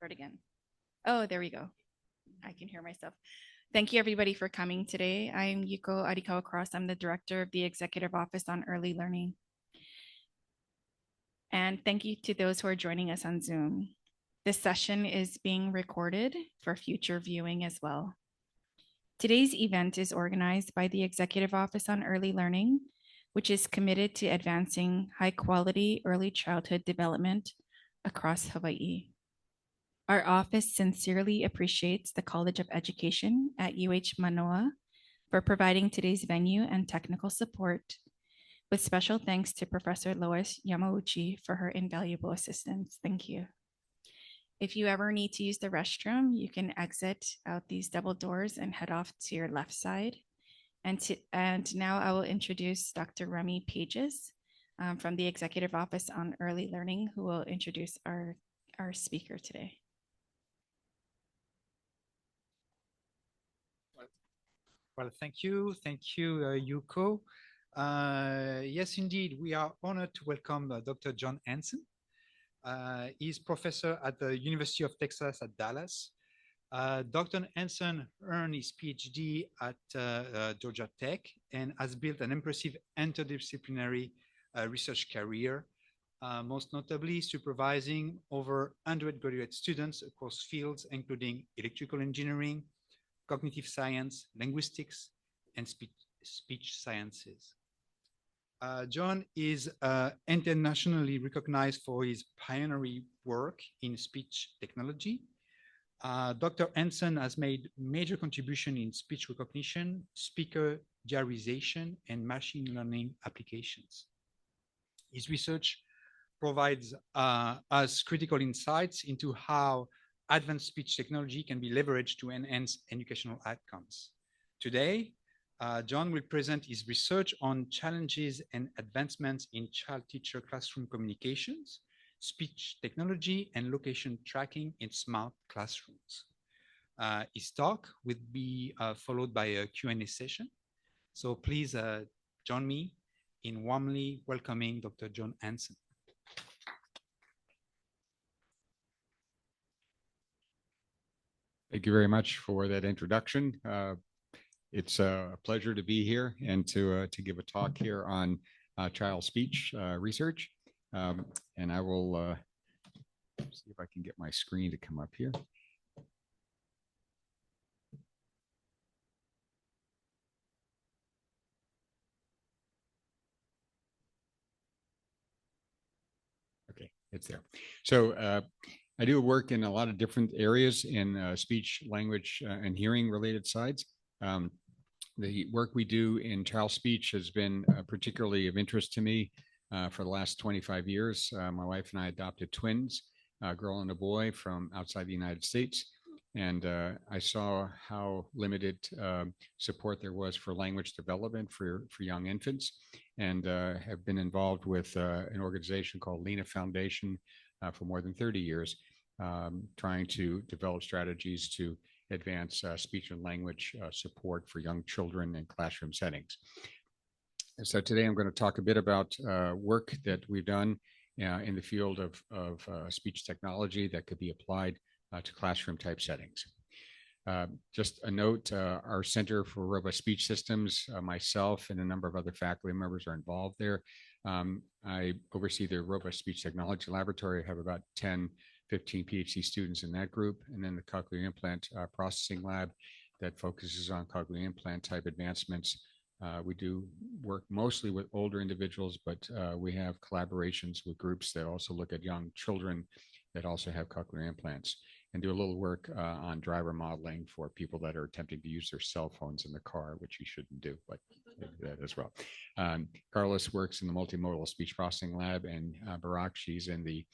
Start again. Oh, there we go. I can hear myself. Thank you, everybody, for coming today. I'm Yuko Arikawa Cross. I'm the director of the Executive Office on Early Learning. And thank you to those who are joining us on Zoom. This session is being recorded for future viewing as well. Today's event is organized by the Executive Office on Early Learning, which is committed to advancing high-quality early childhood development across Hawaii. Our office sincerely appreciates the College of Education at UH Manoa for providing today's venue and technical support, with special thanks to Professor Lois Yamauchi for her invaluable assistance. Thank you. If you ever need to use the restroom, you can exit out these double doors and head off to your left side. And now I will introduce Dr. Remy Pages from the Executive Office on Early Learning, who will introduce our speaker today. Well, thank you. Thank you, Yuko. Yes, indeed, we are honored to welcome Dr. John Hansen. He's professor at the University of Texas at Dallas. Dr. Hansen earned his PhD at Georgia Tech and has built an impressive interdisciplinary research career, most notably supervising over 100 graduate students across fields including electrical engineering, cognitive science, linguistics, and speech sciences. John is internationally recognized for his pioneering work in speech technology. Dr. Hansen has made major contribution in speech recognition, speaker diarization, and machine learning applications. His research provides us critical insights into how advanced speech technology can be leveraged to enhance educational outcomes. Today, John will present his research on challenges and advancements in child-teacher classroom communications, speech technology, and location tracking in smart classrooms. His talk will be followed by a Q&A session. So please join me in warmly welcoming Dr. John Hansen. Thank you very much for that introduction. It's a pleasure to be here and to give a talk here on child speech research. And I will see if I can get my screen to come up here. Okay, it's there. So I do work in a lot of different areas in speech, language, and hearing related sides. The work we do in child speech has been particularly of interest to me for the last 25 years. My wife and I adopted twins, a girl and a boy from outside the United States. And I saw how limited support there was for language development for young infants, and have been involved with an organization called Lena Foundation for more than 30 years, trying to develop strategies to advance speech and language support for young children in classroom settings. And so today I'm going to talk a bit about work that we've done in the field of speech technology that could be applied to classroom type settings. Just a note, our Center for Robust Speech Systems, myself and a number of other faculty members are involved there. I oversee the Robust Speech Technology Laboratory. I have about 10, 15 PhD students in that group, and then the cochlear implant processing lab that focuses on cochlear implant type advancements. We do work mostly with older individuals, but we have collaborations with groups that also look at young children that also have cochlear implants, and do a little work on driver modeling for people that are attempting to use their cell phones in the car, which you shouldn't do, but that as well. Carlos works in the multimodal speech processing lab, and Barak, she's in the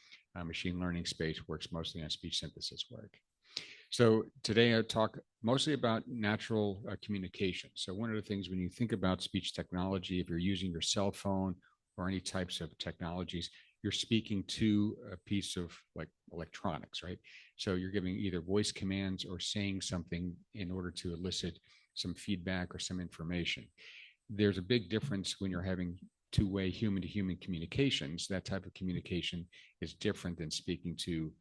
machine learning space, works mostly on speech synthesis work. So today I talk mostly about natural communication. So one of the things when you think about speech technology, if you're using your cell phone or any types of technologies, you're speaking to a piece of like electronics, right? So you're giving either voice commands or saying something in order to elicit some feedback or some information. There's a big difference when you're having two-way human-to-human communications. That type of communication is different than speaking to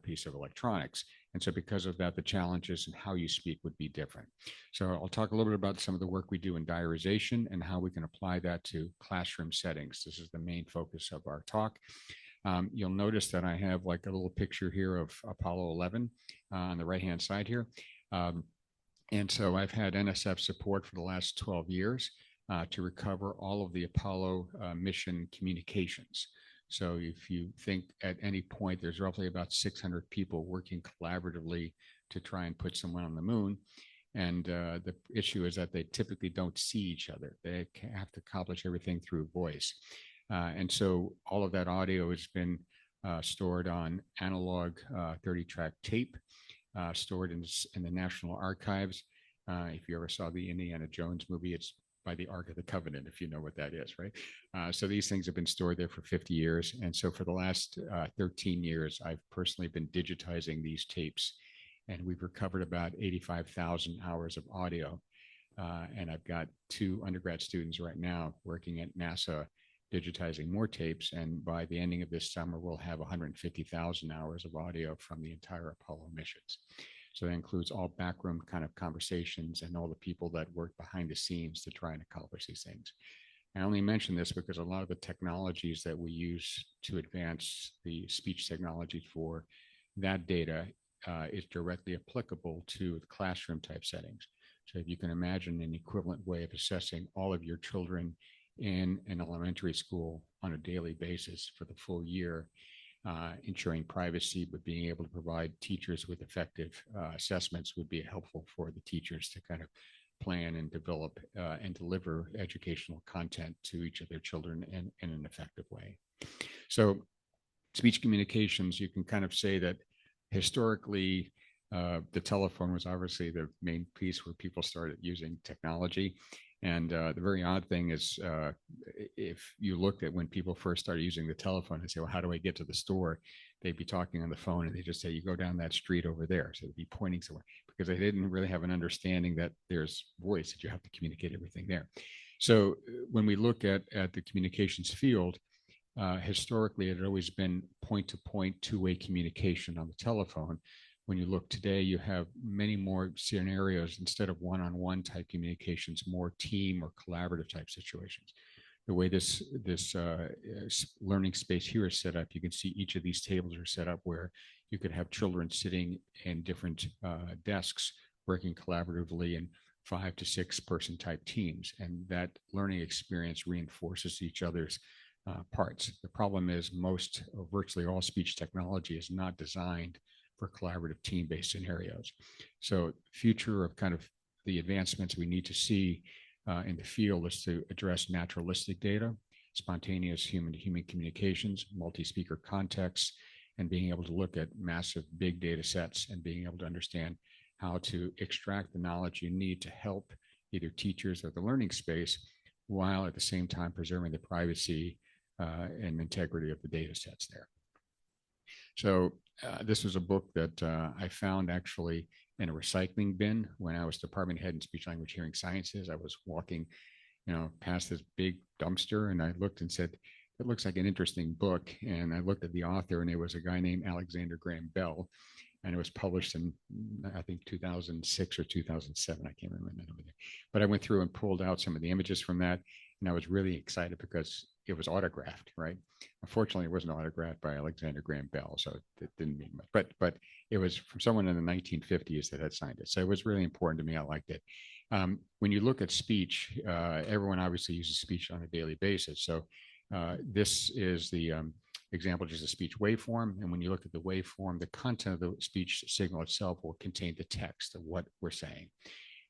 piece of electronics. And so because of that, the challenges and how you speak would be different. So I'll talk a little bit about some of the work we do in diarization and how we can apply that to classroom settings. This is the main focus of our talk. You'll notice that I have like a little picture here of Apollo 11 on the right-hand side here. And so I've had NSF support for the last 12 years to recover all of the Apollo mission communications. So if you think at any point, there's roughly about 600 people working collaboratively to try and put someone on the moon. And the issue is that they typically don't see each other. They have to accomplish everything through voice. And so all of that audio has been stored on analog 30-track tape, stored in the National Archives. If you ever saw the Indiana Jones movie, it's by the Ark of the Covenant, if you know what that is, right? So these things have been stored there for 50 years. And so for the last 13 years, I've personally been digitizing these tapes, and we've recovered about 85,000 hours of audio. And I've got 2 undergrad students right now working at NASA digitizing more tapes. And by the ending of this summer, we'll have 150,000 hours of audio from the entire Apollo missions. So that includes all backroom kind of conversations and all the people that work behind the scenes to try and accomplish these things. I only mention this because a lot of the technologies that we use to advance the speech technology for that data is directly applicable to the classroom type settings. So if you can imagine an equivalent way of assessing all of your children in an elementary school on a daily basis for the full year, ensuring privacy, but being able to provide teachers with effective assessments would be helpful for the teachers to kind of plan and develop and deliver educational content to each of their children in an effective way. So speech communications, you can kind of say that historically, the telephone was obviously the main piece where people started using technology. And the very odd thing is, if you looked at when people first started using the telephone and say, well, how do I get to the store? They'd be talking on the phone and they just say, you go down that street over there. So they'd be pointing somewhere because they didn't really have an understanding that there's voice, that you have to communicate everything there. So when we look at the communications field, historically, it had always been point-to-point, two-way communication on the telephone. When you look today, you have many more scenarios. Instead of one-on-one type communications, more team or collaborative type situations. The way this learning space here is set up, you can see each of these tables are set up where you could have children sitting in different desks working collaboratively in 5 to 6 person type teams. And that learning experience reinforces each other's parts. The problem is most or virtually all speech technology is not designed for collaborative team-based scenarios. So future of kind of the advancements we need to see in the field is to address naturalistic data, spontaneous human-to-human communications, multi-speaker contexts, and being able to look at massive big data sets and being able to understand how to extract the knowledge you need to help either teachers or the learning space, while at the same time preserving the privacy and integrity of the data sets there. So this was a book that I found actually in a recycling bin when I was department head in speech language hearing sciences. I was walking, past this big dumpster, and I looked and said, it looks like an interesting book. And I looked at the author, and it was a guy named Alexander Graham Bell, and it was published in, I think, 2006 or 2007. I can't remember. But I went through and pulled out some of the images from that, and I was really excited because it was autographed, right? Unfortunately, it wasn't autographed by Alexander Graham Bell, so it didn't mean much. But it was from someone in the 1950s that had signed it. So it was really important to me. I liked it. When you look at speech, everyone obviously uses speech on a daily basis. So this is the example, just a speech waveform. And when you look at the waveform, the content of the speech signal itself will contain the text of what we're saying.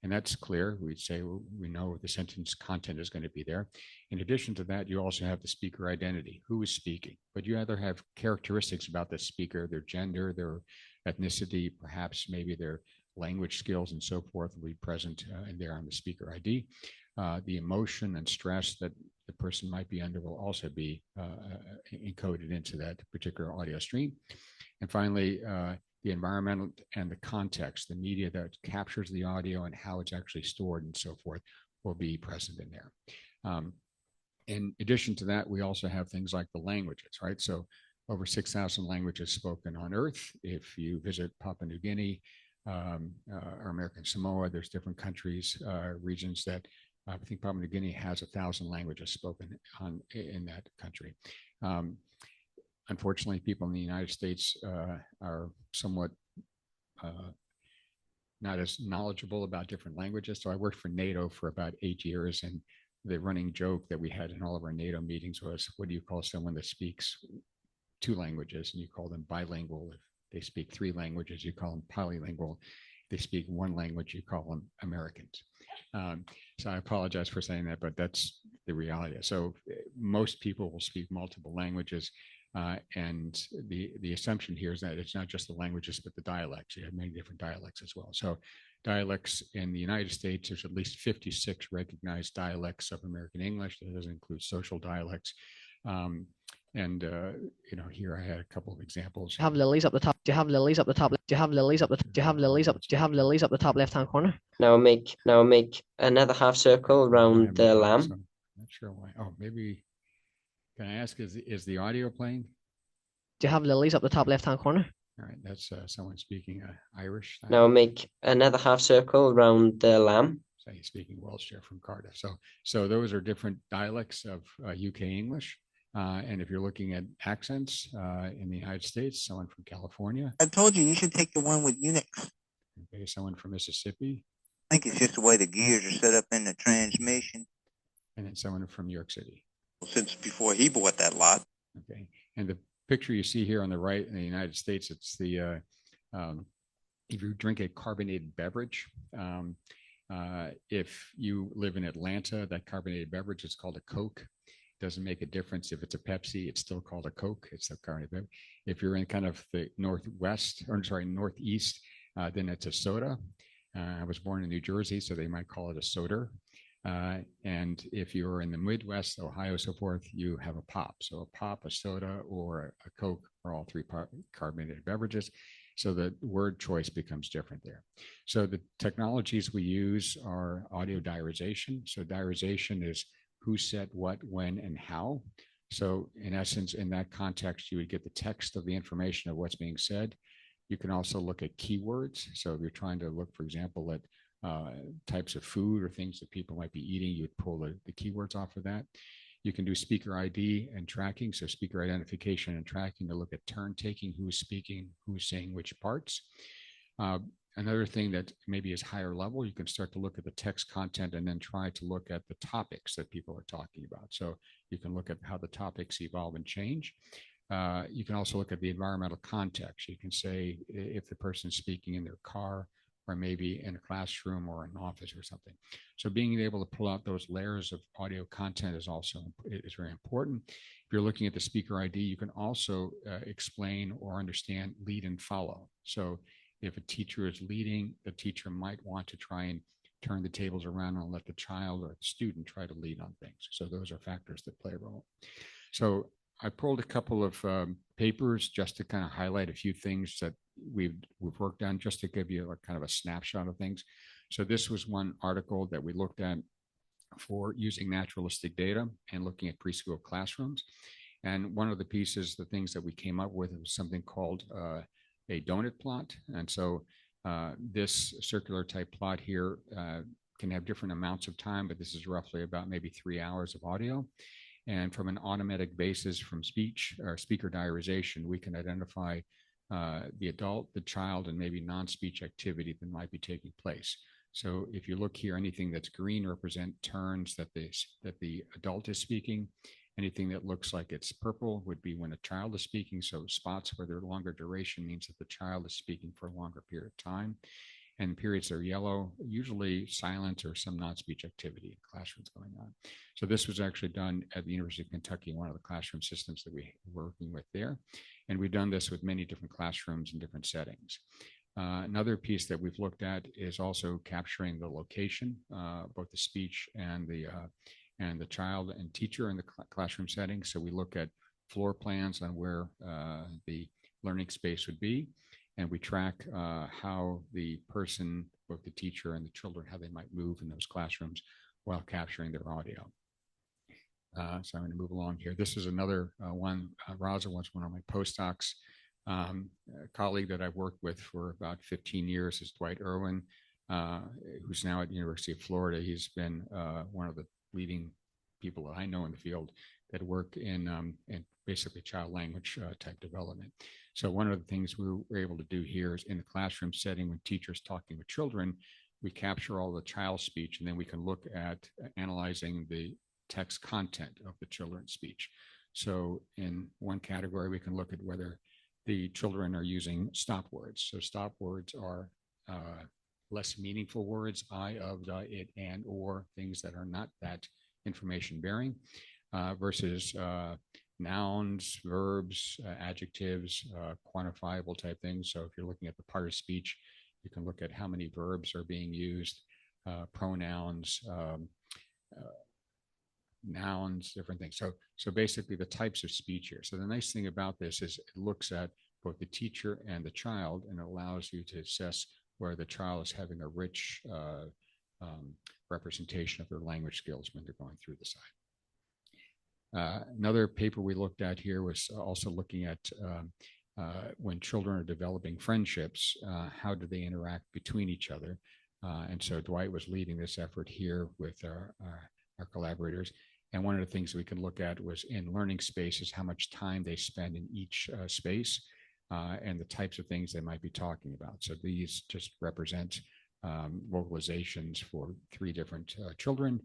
And that's clear. We'd say we know the sentence content is going to be there. In addition to that, you also have the speaker identity, who is speaking. But you either have characteristics about the speaker, their gender, their ethnicity, perhaps maybe their language skills and so forth will be present in there on the speaker ID. The emotion and stress that the person might be under will also be encoded into that particular audio stream. And finally, the environmental and the context, the media that captures the audio and how it's actually stored and so forth will be present in there. In addition to that, we also have things like the languages, right? So over 6,000 languages spoken on Earth. If you visit Papua New Guinea or American Samoa, there's different countries, regions that I think Papua New Guinea has 1,000 languages spoken in that country. Unfortunately, people in the United States are somewhat not as knowledgeable about different languages. So I worked for NATO for about 8 years, and the running joke that we had in all of our NATO meetings was, what do you call someone that speaks 2 languages? And you call them bilingual. If they speak 3 languages, you call them polylingual. If they speak 1 language, you call them Americans. So I apologize for saying that, but that's the reality. So most people will speak multiple languages. And the assumption here is that it's not just the languages, but the dialects. You have many different dialects as well. So dialects in the United States, there's at least 56 recognized dialects of American English. That doesn't include social dialects. Here I had a couple of examples. Do you have lilies up the top? Do you have lilies up the top? Do you have lilies up the? Do you have lilies up? Do you have lilies up the top left-hand corner? Now make another half circle around the lamb. So not sure why. Oh, maybe. Can I ask? Is the audio playing? Do you have lilies up the top left-hand corner? All right, that's someone speaking Irish. Now make another half circle around the lamb. So he's speaking Welsh there from Cardiff. So those are different dialects of UK English. And if you're looking at accents in the United States, someone from California. I told you should take the one with Unix. Okay, someone from Mississippi. I think it's just the way the gears are set up in the transmission. And then someone from New York City. Since before he bought that lot. Okay, and the picture you see here on the right in the United States, it's the if you drink a carbonated beverage. If you live in Atlanta, that carbonated beverage is called a Coke. Doesn't make a difference if it's a Pepsi, it's still called a Coke. It's a carbonated beverage. If you're in kind of the northeast, then it's a soda. I was born in New Jersey, so they might call it a soda. And if you're in the Midwest, Ohio, so forth, you have a pop. So a pop, a soda, or a Coke are all 3 carbonated beverages. So the word choice becomes different there. So the technologies we use are audio diarization. So diarization is who said what, when, and how. So in essence, in that context, you would get the text of the information of what's being said. You can also look at keywords. So if you're trying to look, for example, at types of food or things that people might be eating, you'd pull the keywords off of that. You can do speaker ID and tracking. So speaker identification and tracking to look at turn taking, who's speaking, who's saying which parts. Another thing that maybe is higher level, you can start to look at the text content and then try to look at the topics that people are talking about. So you can look at how the topics evolve and change. You can also look at the environmental context. You can say if the person's speaking in their car or maybe in a classroom or an office or something. So being able to pull out those layers of audio content is very important. If you're looking at the speaker ID, you can also explain or understand lead and follow. So if a teacher is leading, the teacher might want to try and turn the tables around and let the child or the student try to lead on things. So those are factors that play a role. So I pulled a couple of papers just to kind of highlight a few things that we've worked on, just to give you a kind of a snapshot of things. So this was one article that we looked at for using naturalistic data and looking at preschool classrooms. And one of the pieces, the things that we came up with was something called a donut plot. And so this circular type plot here can have different amounts of time, but this is roughly about maybe 3 hours of audio. And from an automatic basis from speech or speaker diarization, we can identify the adult, the child, and maybe non-speech activity that might be taking place. So if you look here, anything that's green represent turns that the adult is speaking. Anything that looks like it's purple would be when a child is speaking. So spots where they're longer duration means that the child is speaking for a longer period of time. And periods that are yellow, usually silent or some non-speech activity in classrooms going on. So this was actually done at the University of Kentucky, one of the classroom systems that we were working with there. And we've done this with many different classrooms in different settings. Another piece that we've looked at is also capturing the location, both the speech and the child and teacher in the classroom setting. So we look at floor plans on where the learning space would be. And we track how the person, both the teacher and the children, how they might move in those classrooms while capturing their audio. So I'm going to move along here. This is another one. Raza was one of my postdocs. A colleague that I've worked with for about 15 years is Dwight Irwin, who's now at the University of Florida. He's been one of the leading people that I know in the field that work in basically child language type development. So one of the things we were able to do here is in the classroom setting when teachers talking with children, we capture all the child speech, and then we can look at analyzing the text content of the children's speech. So in one category, we can look at whether the children are using stop words. So stop words are less meaningful words, I, of, the, it, and, or, things that are not that information bearing, versus nouns, verbs, adjectives, quantifiable type things. So if you're looking at the part of speech, you can look at how many verbs are being used, pronouns, nouns, different things. So basically the types of speech here. So the nice thing about this is it looks at both the teacher and the child, and it allows you to assess where the child is having a rich representation of their language skills when they're going through the side. Another paper we looked at here was also looking at when children are developing friendships, how do they interact between each other? And so Dwight was leading this effort here with our collaborators. And one of the things we can look at was in learning spaces, how much time they spend in each space and the types of things they might be talking about. So these just represent vocalizations for 3 different children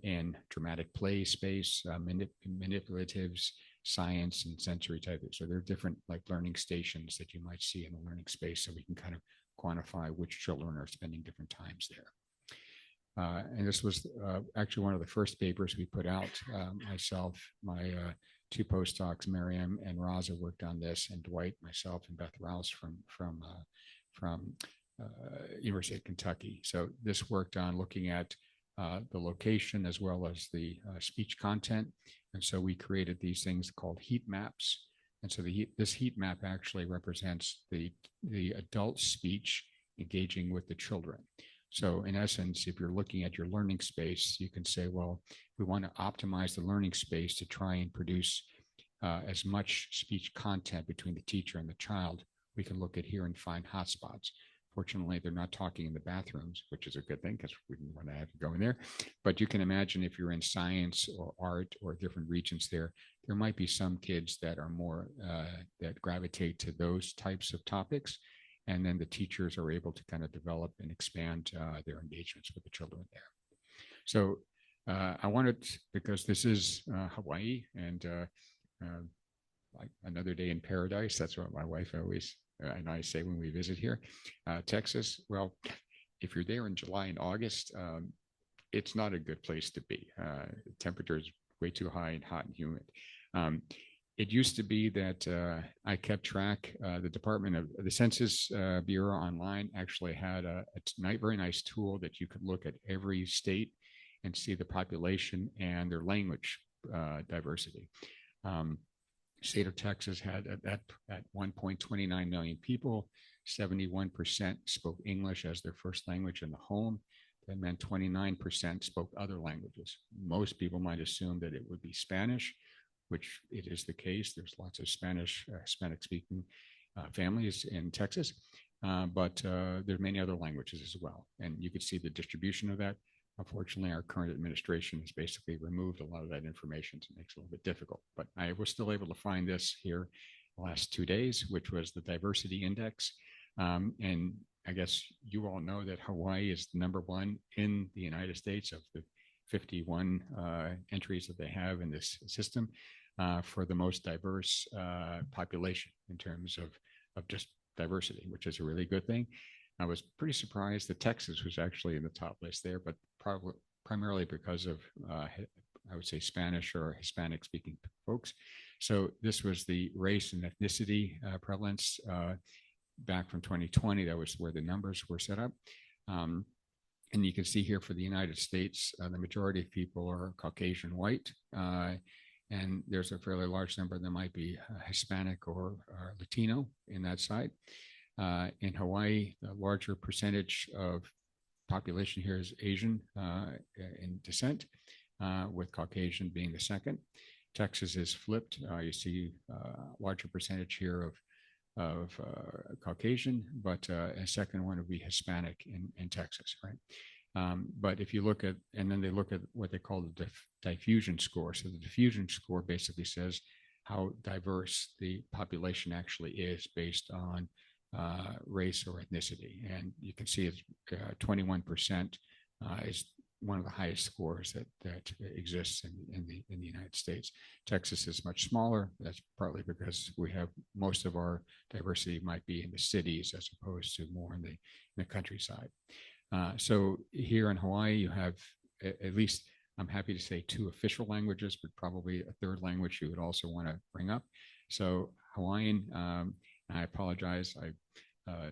in dramatic play space, manipulatives, science, and sensory type. So there are different like learning stations that you might see in the learning space, so we can kind of quantify which children are spending different times there. And this was actually one of the first papers we put out. Myself, my 2 postdocs, Miriam and Raza, worked on this, and Dwight, myself, and Beth Rouse from University of Kentucky. So this worked on looking at the location as well as the speech content. And so we created these things called heat maps. And so this heat map actually represents the adult speech engaging with the children. So in essence, if you're looking at your learning space, you can say, well, we want to optimize the learning space to try and produce as much speech content between the teacher and the child. We can look at here and find hotspots. Fortunately, they're not talking in the bathrooms, which is a good thing because we didn't want to have to go in there. But you can imagine if you're in science or art or different regions there might be some kids that are more, that gravitate to those types of topics. And then the teachers are able to kind of develop and expand their engagements with the children there. So I wanted, because this is Hawaii and like another day in paradise, that's what my wife always and I say when we visit here. Texas, well, if you're there in July and August, it's not a good place to be. The temperature is way too high and hot and humid. It used to be that I kept track. The Department of the Census Bureau online actually had a very nice tool that you could look at every state and see the population and their language diversity. State of Texas had at 1.29 million people, 71% spoke English as their first language in the home. That meant 29% spoke other languages. Most people might assume that it would be Spanish, which it is the case. There's lots of Spanish, Hispanic-speaking families in Texas, but there are many other languages as well. And you could see the distribution of that. Unfortunately, our current administration has basically removed a lot of that information, so it makes it a little bit difficult. But I was still able to find this here the last 2 days, which was the diversity index. And I guess you all know that Hawaii is #1 in the United States of the 51 entries that they have in this system for the most diverse population in terms of just diversity, which is a really good thing. I was pretty surprised that Texas was actually in the top list there, but probably primarily because of, I would say, Spanish or Hispanic speaking folks. So this was the race and ethnicity prevalence back from 2020. That was where the numbers were set up. And you can see here for the United States, the majority of people are Caucasian white. And there's a fairly large number that might be Hispanic or Latino in that side. In Hawaii, the larger percentage of population here is Asian in descent. with Caucasian being the second. Texas is flipped. You see a larger percentage here of Caucasian, but a second one would be Hispanic in Texas, right? But if you look at, and then they look at what they call the diffusion score. So the diffusion score basically says how diverse the population actually is based on race or ethnicity. And you can see it's 21% is one of the highest scores that exists in the United States. Texas is much smaller. That's partly because we have most of our diversity might be in the cities as opposed to more in the countryside. So here in Hawaii, you have at least, I'm happy to say, 2 official languages, but probably a third language you would also want to bring up. So Hawaiian, I apologize, I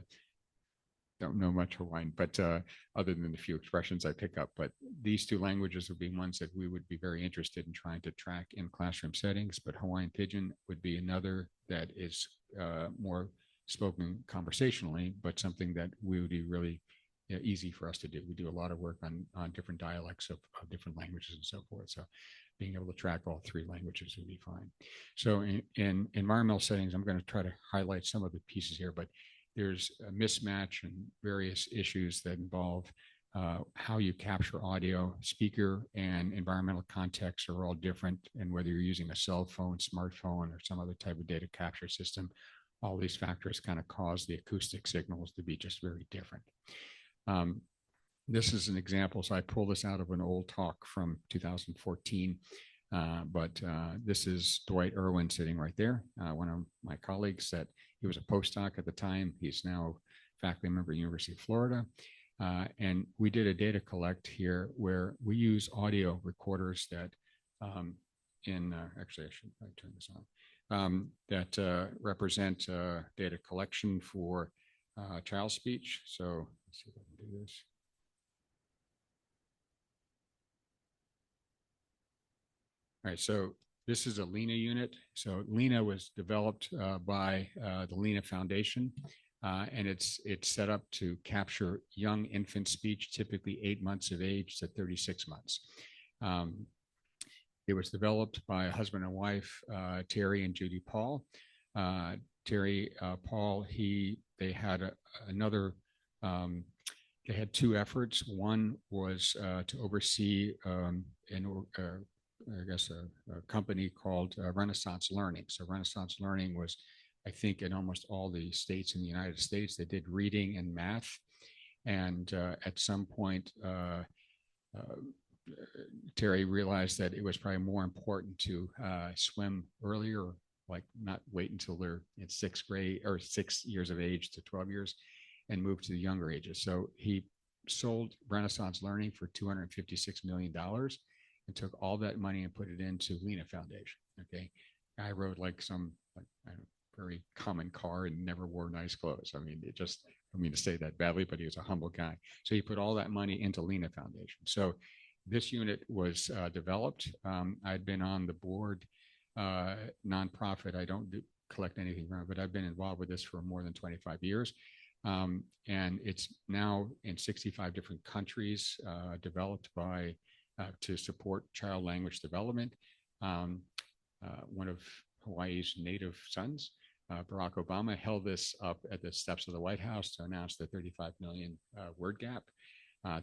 don't know much Hawaiian, but other than the few expressions I pick up, but these 2 languages would be ones that we would be very interested in trying to track in classroom settings. But Hawaiian Pidgin would be another that is more spoken conversationally, but something that we would be really easy for us to do. We do a lot of work on different dialects of different languages and so forth. So being able to track all 3 languages would be fine. So in environmental settings, I'm going to try to highlight some of the pieces here, but there's a mismatch and various issues that involve how you capture audio. Speaker and environmental contexts are all different, and whether you're using a cell phone, smartphone, or some other type of data capture system, all these factors kind of cause the acoustic signals to be just very different. This is an example. So I pulled this out of an old talk from 2014, but this is Dwight Irwin sitting right there. One of my colleagues that he was a postdoc at the time. He's now faculty member at the University of Florida. And we did a data collect here where we use audio recorders that actually I should turn this on, that represent data collection for child speech. So let's see if I can do this. All right, so this is a LENA unit. So LENA was developed by the LENA Foundation, and it's set up to capture young infant speech, typically 8 months of age to 36 months. It was developed by a husband and wife, Terry and Judy Paul. Terry Paul, they had they had 2 efforts. One was to oversee a company called Renaissance Learning. So Renaissance Learning was, I think, in almost all the states in the United States. They did reading and math. And at some point, Terry realized that it was probably more important to swim earlier, like not wait until they're in 6th grade or 6 years of age to 12 years and move to the younger ages. So he sold Renaissance Learning for $256 million and took all that money and put it into LENA Foundation. Okay. I rode like some very common car and never wore nice clothes. I mean, I mean to say that badly, but he was a humble guy. So he put all that money into LENA Foundation. So this unit was developed. I'd been on the board, nonprofit. I don't collect anything around, but I've been involved with this for more than 25 years. And it's now in 65 different countries, developed by to support child language development. One of Hawaii's native sons, Barack Obama, held this up at the steps of the White House to announce the 35 million word gap.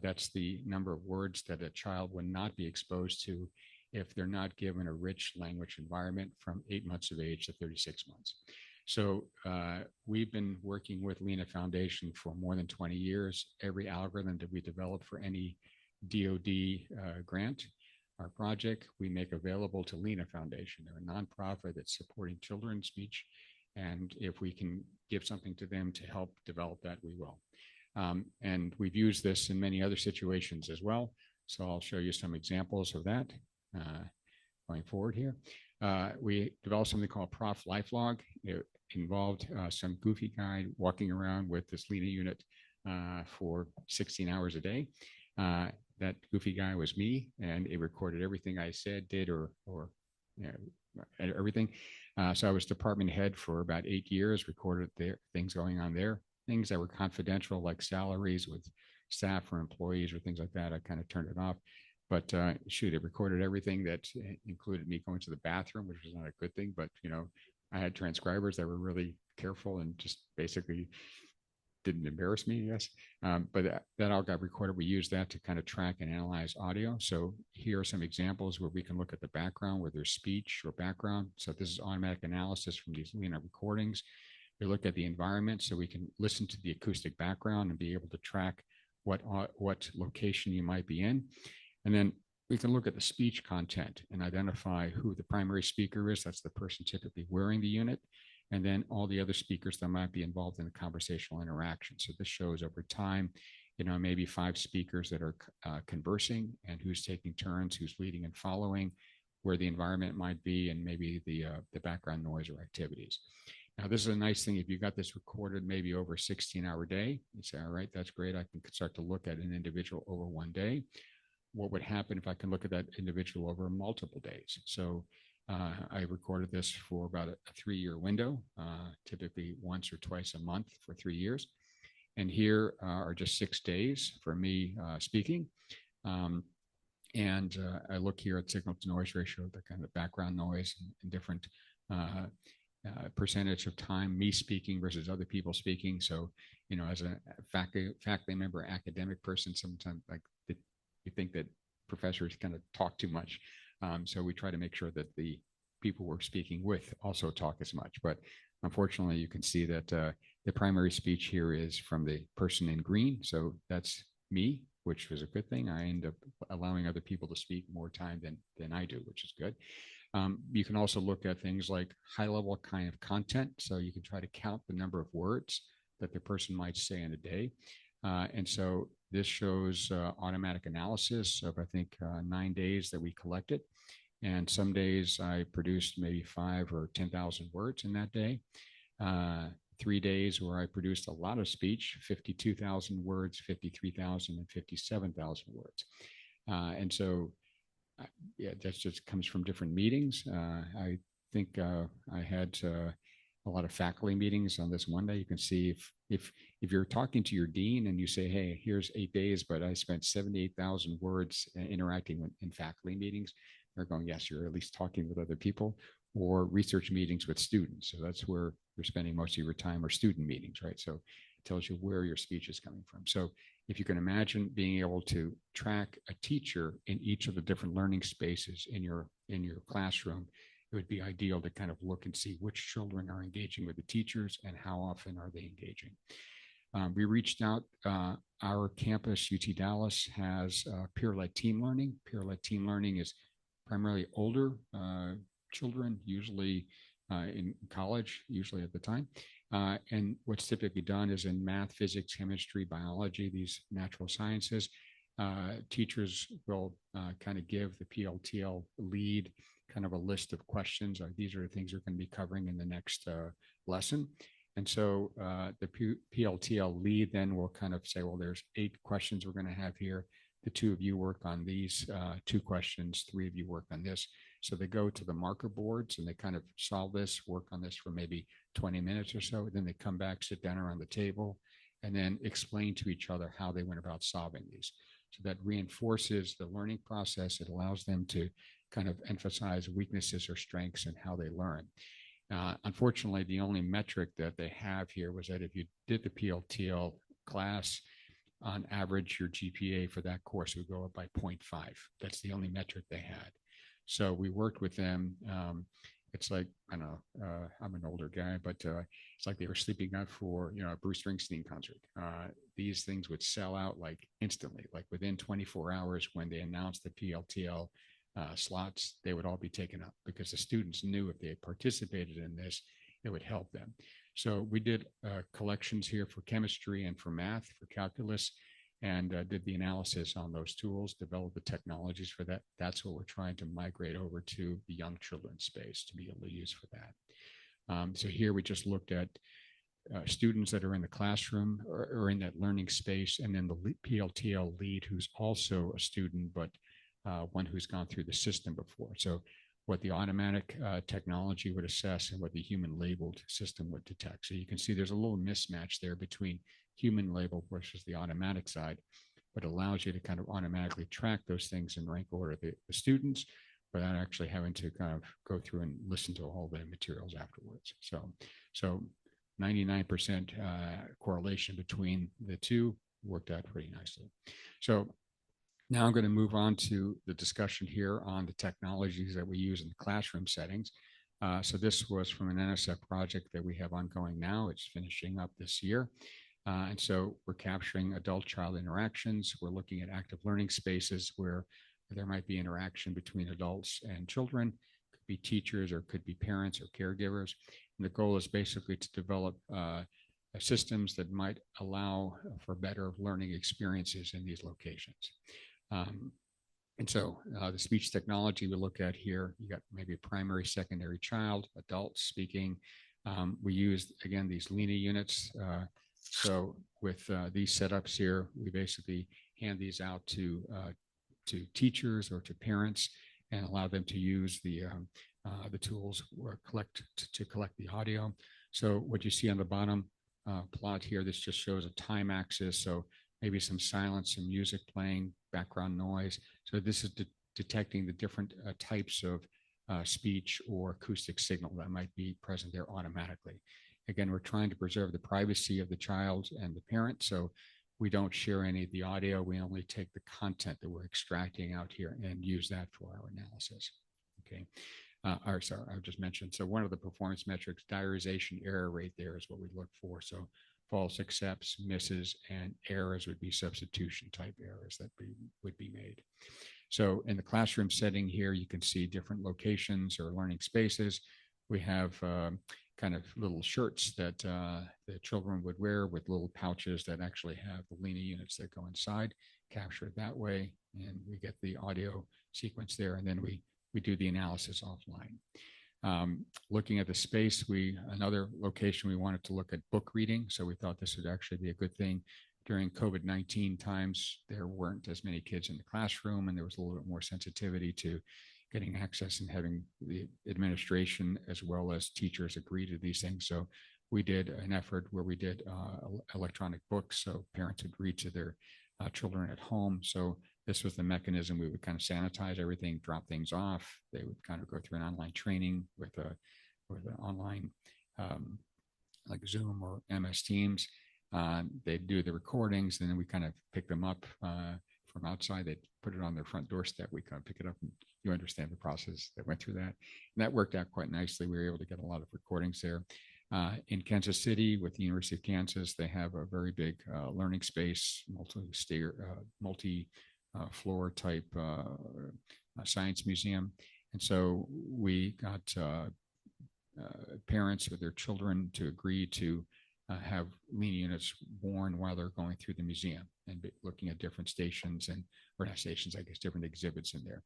That's the number of words that a child would not be exposed to if they're not given a rich language environment from 8 months of age to 36 months. So we've been working with LENA Foundation for more than 20 years. Every algorithm that we develop for any DoD grant, our project, we make available to LENA Foundation. They're a nonprofit that's supporting children's speech. And if we can give something to them to help develop that, we will. And we've used this in many other situations as well. So I'll show you some examples of that going forward here. We developed something called Prof Lifelog. It involved some goofy guy walking around with this LENA unit for 16 hours a day. That goofy guy was me, and it recorded everything I said, did, or everything. So I was department head for about 8 years, recorded things going on there. Things that were confidential, like salaries with staff or employees or things like that, I kind of turned it off. But shoot, it recorded everything that included me going to the bathroom, which was not a good thing. But I had transcribers that were really careful and just basically didn't embarrass me, I guess. But that all got recorded. We used that to kind of track and analyze audio. So here are some examples where we can look at the background, where there's speech or background. So this is automatic analysis from these recordings. We look at the environment, so we can listen to the acoustic background and be able to track what location you might be in. And then we can look at the speech content and identify who the primary speaker is. That's the person typically wearing the unit. And then all the other speakers that might be involved in the conversational interaction. So this shows over time, maybe 5 speakers that are conversing and who's taking turns, who's leading and following, where the environment might be, and maybe the background noise or activities. Now, this is a nice thing. If you got this recorded maybe over a 16-hour day, you say, all right, that's great. I can start to look at an individual over one day. What would happen if I can look at that individual over multiple days? So I recorded this for about a 3-year window, typically once or twice a month for 3 years. And here are just 6 days for me speaking. And I look here at signal to noise ratio, the kind of background noise and different percentage of time me speaking versus other people speaking. So, as a faculty member, academic person, sometimes you think that professors kind of talk too much. So we try to make sure that the people we're speaking with also talk as much. But unfortunately, you can see that the primary speech here is from the person in green. So that's me, which was a good thing. I end up allowing other people to speak more time than I do, which is good. You can also look at things like high-level kind of content. So you can try to count the number of words that the person might say in a day. And so this shows automatic analysis of, I think, 9 days that we collected. And some days I produced maybe 5 or 10,000 words in that day. 3 days where I produced a lot of speech, 52,000 words, 53,000, and 57,000 words. And so, that just comes from different meetings. I think I had a lot of faculty meetings on this one day. You can see if you're talking to your dean and you say, hey, here's 8 days, but I spent 78,000 words interacting in faculty meetings, they're going, yes, you're at least talking with other people, or research meetings with students. So that's where you're spending most of your time, or student meetings, right? So it tells you where your speech is coming from. So if you can imagine being able to track a teacher in each of the different learning spaces in your classroom, it would be ideal to kind of look and see which children are engaging with the teachers and how often are they engaging. We reached out. Our campus, UT Dallas, has peer-led team learning. Peer-led team learning is primarily older children, usually in college, usually at the time. And what's typically done is in math, physics, chemistry, biology, these natural sciences, teachers will kind of give the PLTL lead kind of a list of questions. These are the things we're going to be covering in the next lesson. And so the PLTL lead then will kind of say, well, there's 8 questions we're going to have here. The 2 of you work on these 2 questions, 3 of you work on this. So they go to the marker boards and they kind of solve this, work on this for maybe 20 minutes or so. Then they come back, sit down around the table, and then explain to each other how they went about solving these. So that reinforces the learning process. It allows them to kind of emphasize weaknesses or strengths and how they learn. Unfortunately, the only metric that they have here was that if you did the PLTL class, on average, your GPA for that course would go up by 0.5. That's the only metric they had. So we worked with them. It's like, I don't know, I'm an older guy, but it's like they were sleeping up for, a Bruce Springsteen concert. These things would sell out like instantly, like within 24 hours when they announced the PLTL slots, they would all be taken up because the students knew if they had participated in this, it would help them. So we did collections here for chemistry and for math, for calculus, and did the analysis on those tools, developed the technologies for that. That's what we're trying to migrate over to the young children's space to be able to use for that. So here we just looked at students that are in the classroom or in that learning space, and then the PLTL lead who's also a student, but one who's gone through the system before. So what the automatic technology would assess and what the human labeled system would detect. So you can see there's a little mismatch there between human label versus the automatic side. but allows you to kind of automatically track those things and rank order the students without actually having to kind of go through and listen to all the materials afterwards. So 99% correlation between the two worked out pretty nicely. So now I'm going to move on to the discussion here on the technologies that we use in the classroom settings. So this was from an NSF project that we have ongoing now. It's finishing up this year. And so we're capturing adult-child interactions. We're looking at active learning spaces where there might be interaction between adults and children, could be teachers or could be parents or caregivers. And the goal is basically to develop systems that might allow for better learning experiences in these locations. And so the speech technology we look at here, you got maybe a primary, secondary child, adults speaking. We use, again, these LINA units. So with these setups here, we basically hand these out to teachers or to parents and allow them to use the tools or to collect the audio. So what you see on the bottom plot here, this just shows a time axis. So maybe some silence, some music playing, background noise. So this is detecting the different types of speech or acoustic signal that might be present there automatically. Again, we're trying to preserve the privacy of the child and the parent. So we don't share any of the audio. We only take the content that we're extracting out here and use that for our analysis. Okay. Sorry, I just mentioned. So one of the performance metrics, diarization error rate there is what we look for. So false accepts, misses, and errors would be substitution type errors that would be made. So in the classroom setting here, you can see different locations or learning spaces. We have kind of little shirts that the children would wear with little pouches that actually have the LINA units that go inside, capture it that way, and we get the audio sequence there, and then we do the analysis offline. Looking at the space, another location we wanted to look at book reading, so we thought this would actually be a good thing. During COVID-19 times, there weren't as many kids in the classroom, and there was a little bit more sensitivity to getting access and having the administration as well as teachers agree to these things. So we did an effort where we did electronic books, so parents would read to their children at home. So this was the mechanism. We would kind of sanitize everything, drop things off. They would kind of go through an online training with an online like Zoom or MS Teams. They'd do the recordings, and then we kind of pick them up from outside. They'd put it on their front doorstep. We kind of pick it up, and you understand the process that went through that. And that worked out quite nicely. We were able to get a lot of recordings there. In Kansas City with the University of Kansas, they have a very big learning space, multi-floor type science museum. And so we got parents with their children to agree to have LINA units worn while they're going through the museum and looking at different stations or not stations, I guess, different exhibits in there.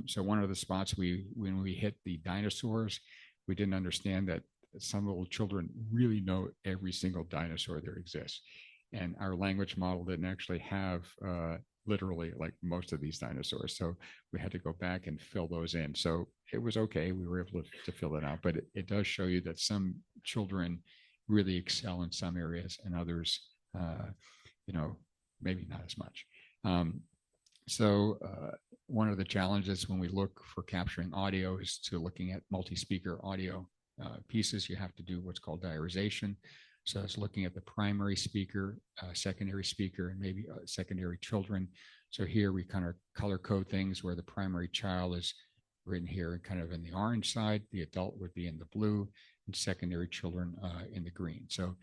So one of the spots when we hit the dinosaurs, we didn't understand that some little children really know every single dinosaur that exists. And our language model didn't actually have literally like most of these dinosaurs. So we had to go back and fill those in. So it was okay. We were able to fill it out, but it does show you that some children really excel in some areas and others, maybe not as much. So one of the challenges when we look for capturing audio is to looking at multi-speaker audio pieces. You have to do what's called diarization. So it's looking at the primary speaker, secondary speaker, and maybe secondary children. So here we kind of color code things where the primary child is written here kind of in the orange side, the adult would be in the blue, and secondary children in the green. So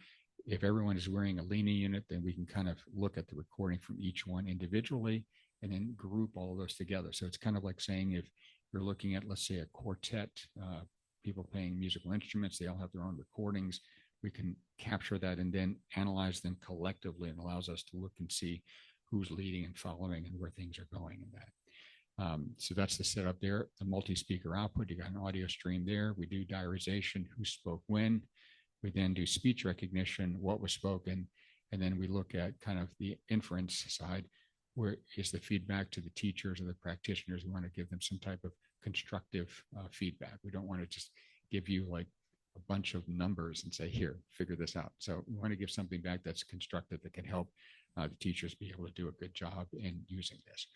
if everyone is wearing a LINA unit, then we can kind of look at the recording from each one individually and then group all of those together. So it's kind of like saying if you're looking at, let's say, a quartet, people playing musical instruments, they all have their own recordings. We can capture that and then analyze them collectively, and allows us to look and see who's leading and following and where things are going in that. So that's the setup there. The multi-speaker output, you got an audio stream there. We do diarization, who spoke when. We then do speech recognition, what was spoken, and then we look at kind of the inference side, where is the feedback to the teachers or the practitioners. We want to give them some type of constructive feedback. We don't want to just give you like a bunch of numbers and say, here, figure this out. So we want to give something back that's constructive, that can help the teachers be able to do a good job in using this.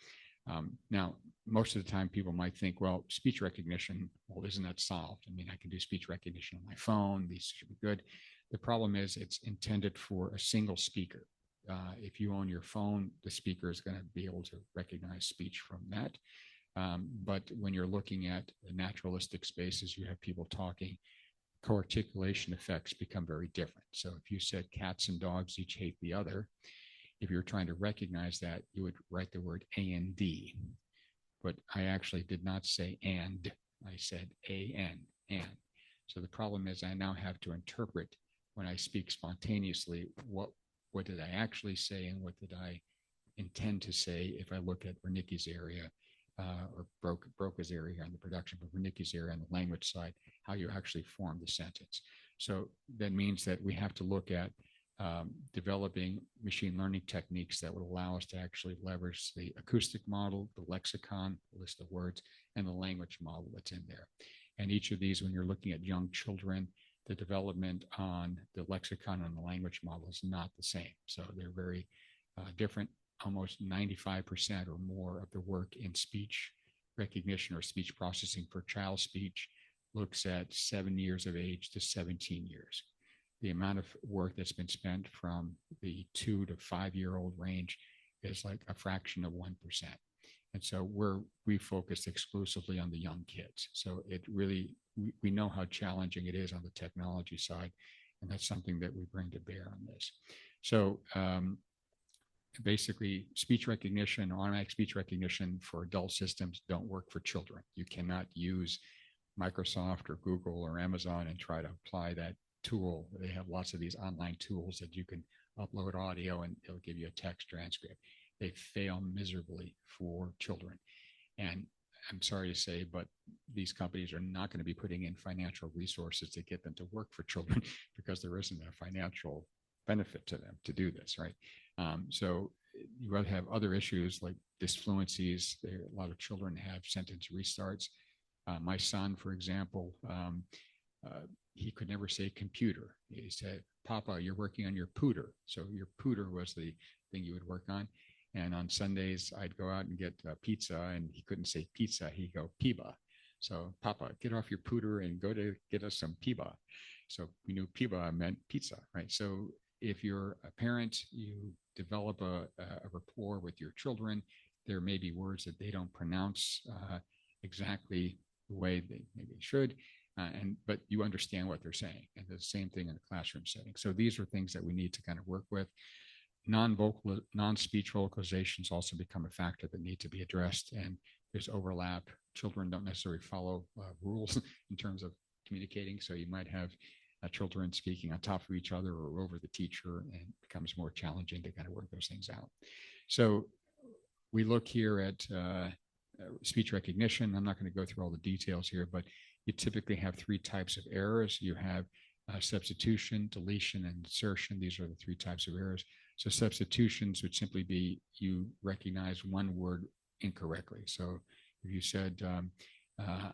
Now, most of the time people might think, well, speech recognition, well, isn't that solved? I mean, I can do speech recognition on my phone. These should be good. The problem is it's intended for a single speaker. If you own your phone, the speaker is going to be able to recognize speech from that. But when you're looking at naturalistic spaces, you have people talking, co-articulation effects become very different. So if you said cats and dogs each hate the other, if you're trying to recognize that, you would write the word and. But I actually did not say and, I said and. So the problem is I now have to interpret when I speak spontaneously, what did I actually say and what did I intend to say if I look at Wernicke's area or Broca's area on the production, but Wernicke's area on the language side, how you actually form the sentence. So that means that we have to look at developing machine learning techniques that would allow us to actually leverage the acoustic model, the lexicon, list of words, and the language model that's in there. And each of these, when you're looking at young children, the development on the lexicon and the language model is not the same. So they're very different. Almost 95% or more of the work in speech recognition or speech processing for child speech looks at 7 years of age to 17 years. The amount of work that's been spent from the 2 to 5 year old range is like a fraction of 1%. And so we focus exclusively on the young kids. So it really, we know how challenging it is on the technology side, and that's something that we bring to bear on this. So basically, speech recognition, automatic speech recognition for adult systems don't work for children. You cannot use Microsoft or Google or Amazon and try to apply that tool. They have lots of these online tools that you can upload audio and it'll give you a text transcript. They fail miserably for children. And I'm sorry to say, but these companies are not going to be putting in financial resources to get them to work for children because there isn't a financial benefit to them to do this, right? So you will have other issues like disfluencies. A lot of children have sentence restarts. My son, for example, he could never say computer. He said, Papa, you're working on your pooter. So your pooter was the thing you would work on. And on Sundays, I'd go out and get pizza, and he couldn't say pizza. He'd go piba. So, Papa, get off your pooter and go to get us some piba. So we knew piba meant pizza, right? So if you're a parent, you develop a rapport with your children. There may be words that they don't pronounce exactly the way they maybe should, but you understand what they're saying. And the same thing in a classroom setting. So these are things that we need to kind of work with. Non-speech vocalizations also become a factor that need to be addressed, and there's overlap. Children don't necessarily follow rules in terms of communicating, so you might have children speaking on top of each other or over the teacher, and it becomes more challenging to kind of work those things out. So we look here at speech recognition. I'm not going to go through all the details here, but you typically have 3 types of errors. You have substitution, deletion, and insertion. These are the 3 types of errors. So substitutions would simply be you recognize one word incorrectly. So if you said,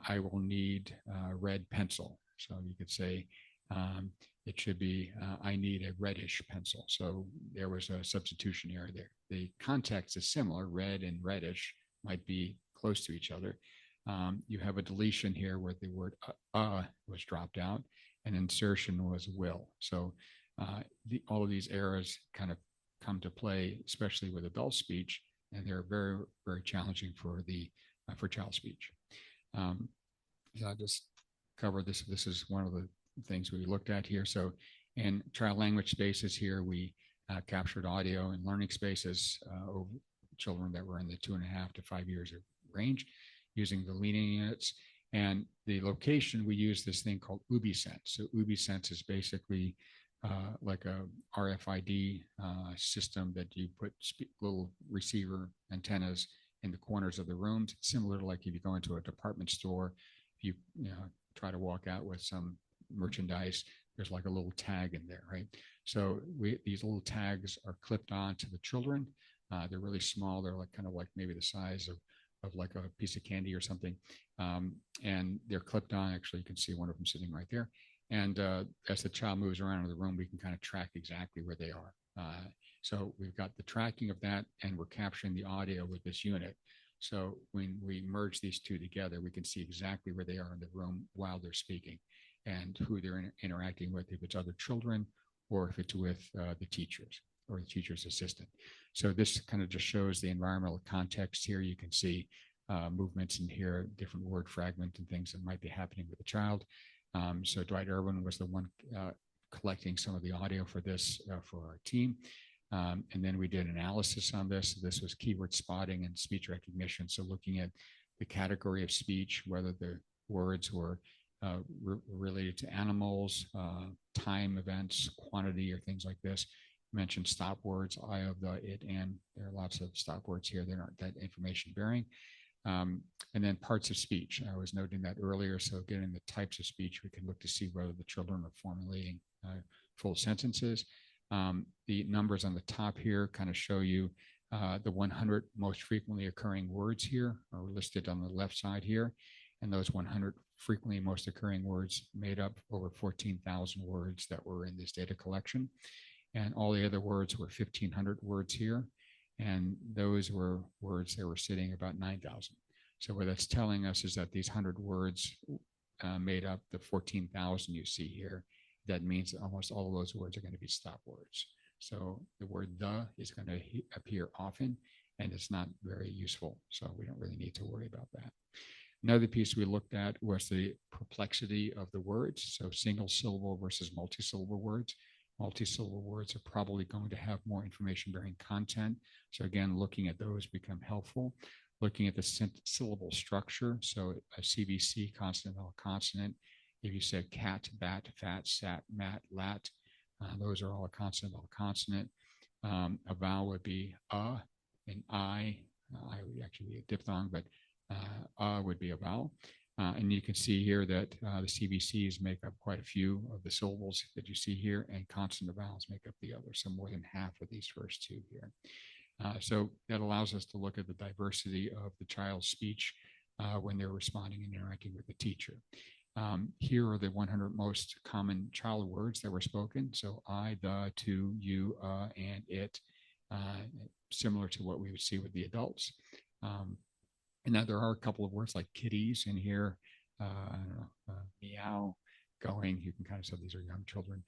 I will need a red pencil. So you could say, it should be, I need a reddish pencil. So there was a substitution error there. The context is similar. Red and reddish might be close to each other. You have a deletion here where the word was dropped out, and insertion was will. So all of these errors kind of come to play, especially with adult speech, and they're very, very challenging for child speech. So I'll just cover this. This is one of the things we looked at here. So in child language spaces here, we captured audio and learning spaces over children that were in the 2.5 to 5 years of range using the learning units. And the location, we use this thing called UbiSense. So UbiSense is basically like a RFID system that you put little receiver antennas in the corners of the rooms, similar to like if you go into a department store, you try to walk out with some merchandise, there's like a little tag in there, right? So these little tags are clipped on to the children. They're really small. They're like kind of like maybe the size of like a piece of candy or something. And they're clipped on. Actually, you can see one of them sitting right there. And as the child moves around in the room, we can kind of track exactly where they are. So we've got the tracking of that, and we're capturing the audio with this unit. So when we merge these two together, we can see exactly where they are in the room while they're speaking and who they're interacting with, if it's other children or if it's with the teachers or the teacher's assistant. So this kind of just shows the environmental context here. You can see movements in here, different word fragments and things that might be happening with the child. So Dwight Irwin was the one collecting some of the audio for this for our team. And then we did analysis on this. This was keyword spotting and speech recognition. So looking at the category of speech, whether the words were related to animals, time, events, quantity, or things like this. I mentioned stop words, I, of, the, it, and. There are lots of stop words here that aren't that information bearing. And then parts of speech. I was noting that earlier. So getting the types of speech, we can look to see whether the children are formulating full sentences. The numbers on the top here kind of show you the 100 most frequently occurring words here are listed on the left side here. And those 100 frequently most occurring words made up over 14,000 words that were in this data collection. And all the other words were 1,500 words here. And those were words that were sitting about 9,000. So what that's telling us is that these 100 words made up the 14,000 you see here. That means that almost all of those words are going to be stop words. So the word the is going to appear often, and it's not very useful. So we don't really need to worry about that. Another piece we looked at was the perplexity of the words. So single syllable versus multi-syllable words. Multi-syllable words are probably going to have more information bearing content. So again, looking at those become helpful. Looking at the syllable structure. So a CVC, consonant, vowel, consonant. If you said cat, bat, fat, sat, mat, lat, those are all a consonant, vowel, consonant. A vowel would be and I would actually be a diphthong, but would be a vowel. And you can see here that the CVCs make up quite a few of the syllables that you see here, and consonant vowels make up the others, so more than half of these first two here. So that allows us to look at the diversity of the child's speech when they're responding and interacting with the teacher. Here are the 100 most common child words that were spoken. So I, the, to, you, and it, similar to what we would see with the adults. And now there are a couple of words like kitties in here, I don't know, meow, going. You can kind of say these are young children.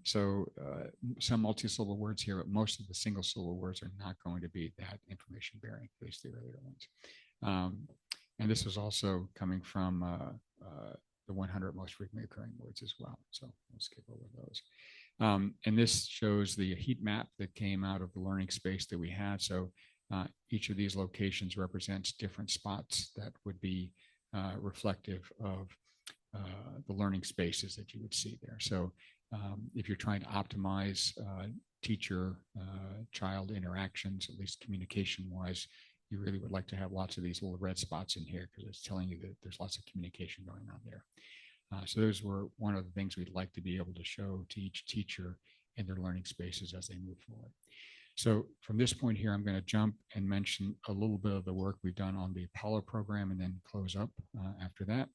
Some multi-syllable words here, but most of the single syllable words are not going to be that information bearing, at least the earlier ones. And this was also coming from the 100 most frequently occurring words as well. So we'll skip over those. And this shows the heat map that came out of the learning space that we had. So each of these locations represents different spots that would be reflective of the learning spaces that you would see there. So if you're trying to optimize teacher-child interactions, at least communication-wise, you really would like to have lots of these little red spots in here because it's telling you that there's lots of communication going on there. So those were one of the things we'd like to be able to show to each teacher in their learning spaces as they move forward. So from this point here, I'm going to jump and mention a little bit of the work we've done on the Apollo program and then close up after that.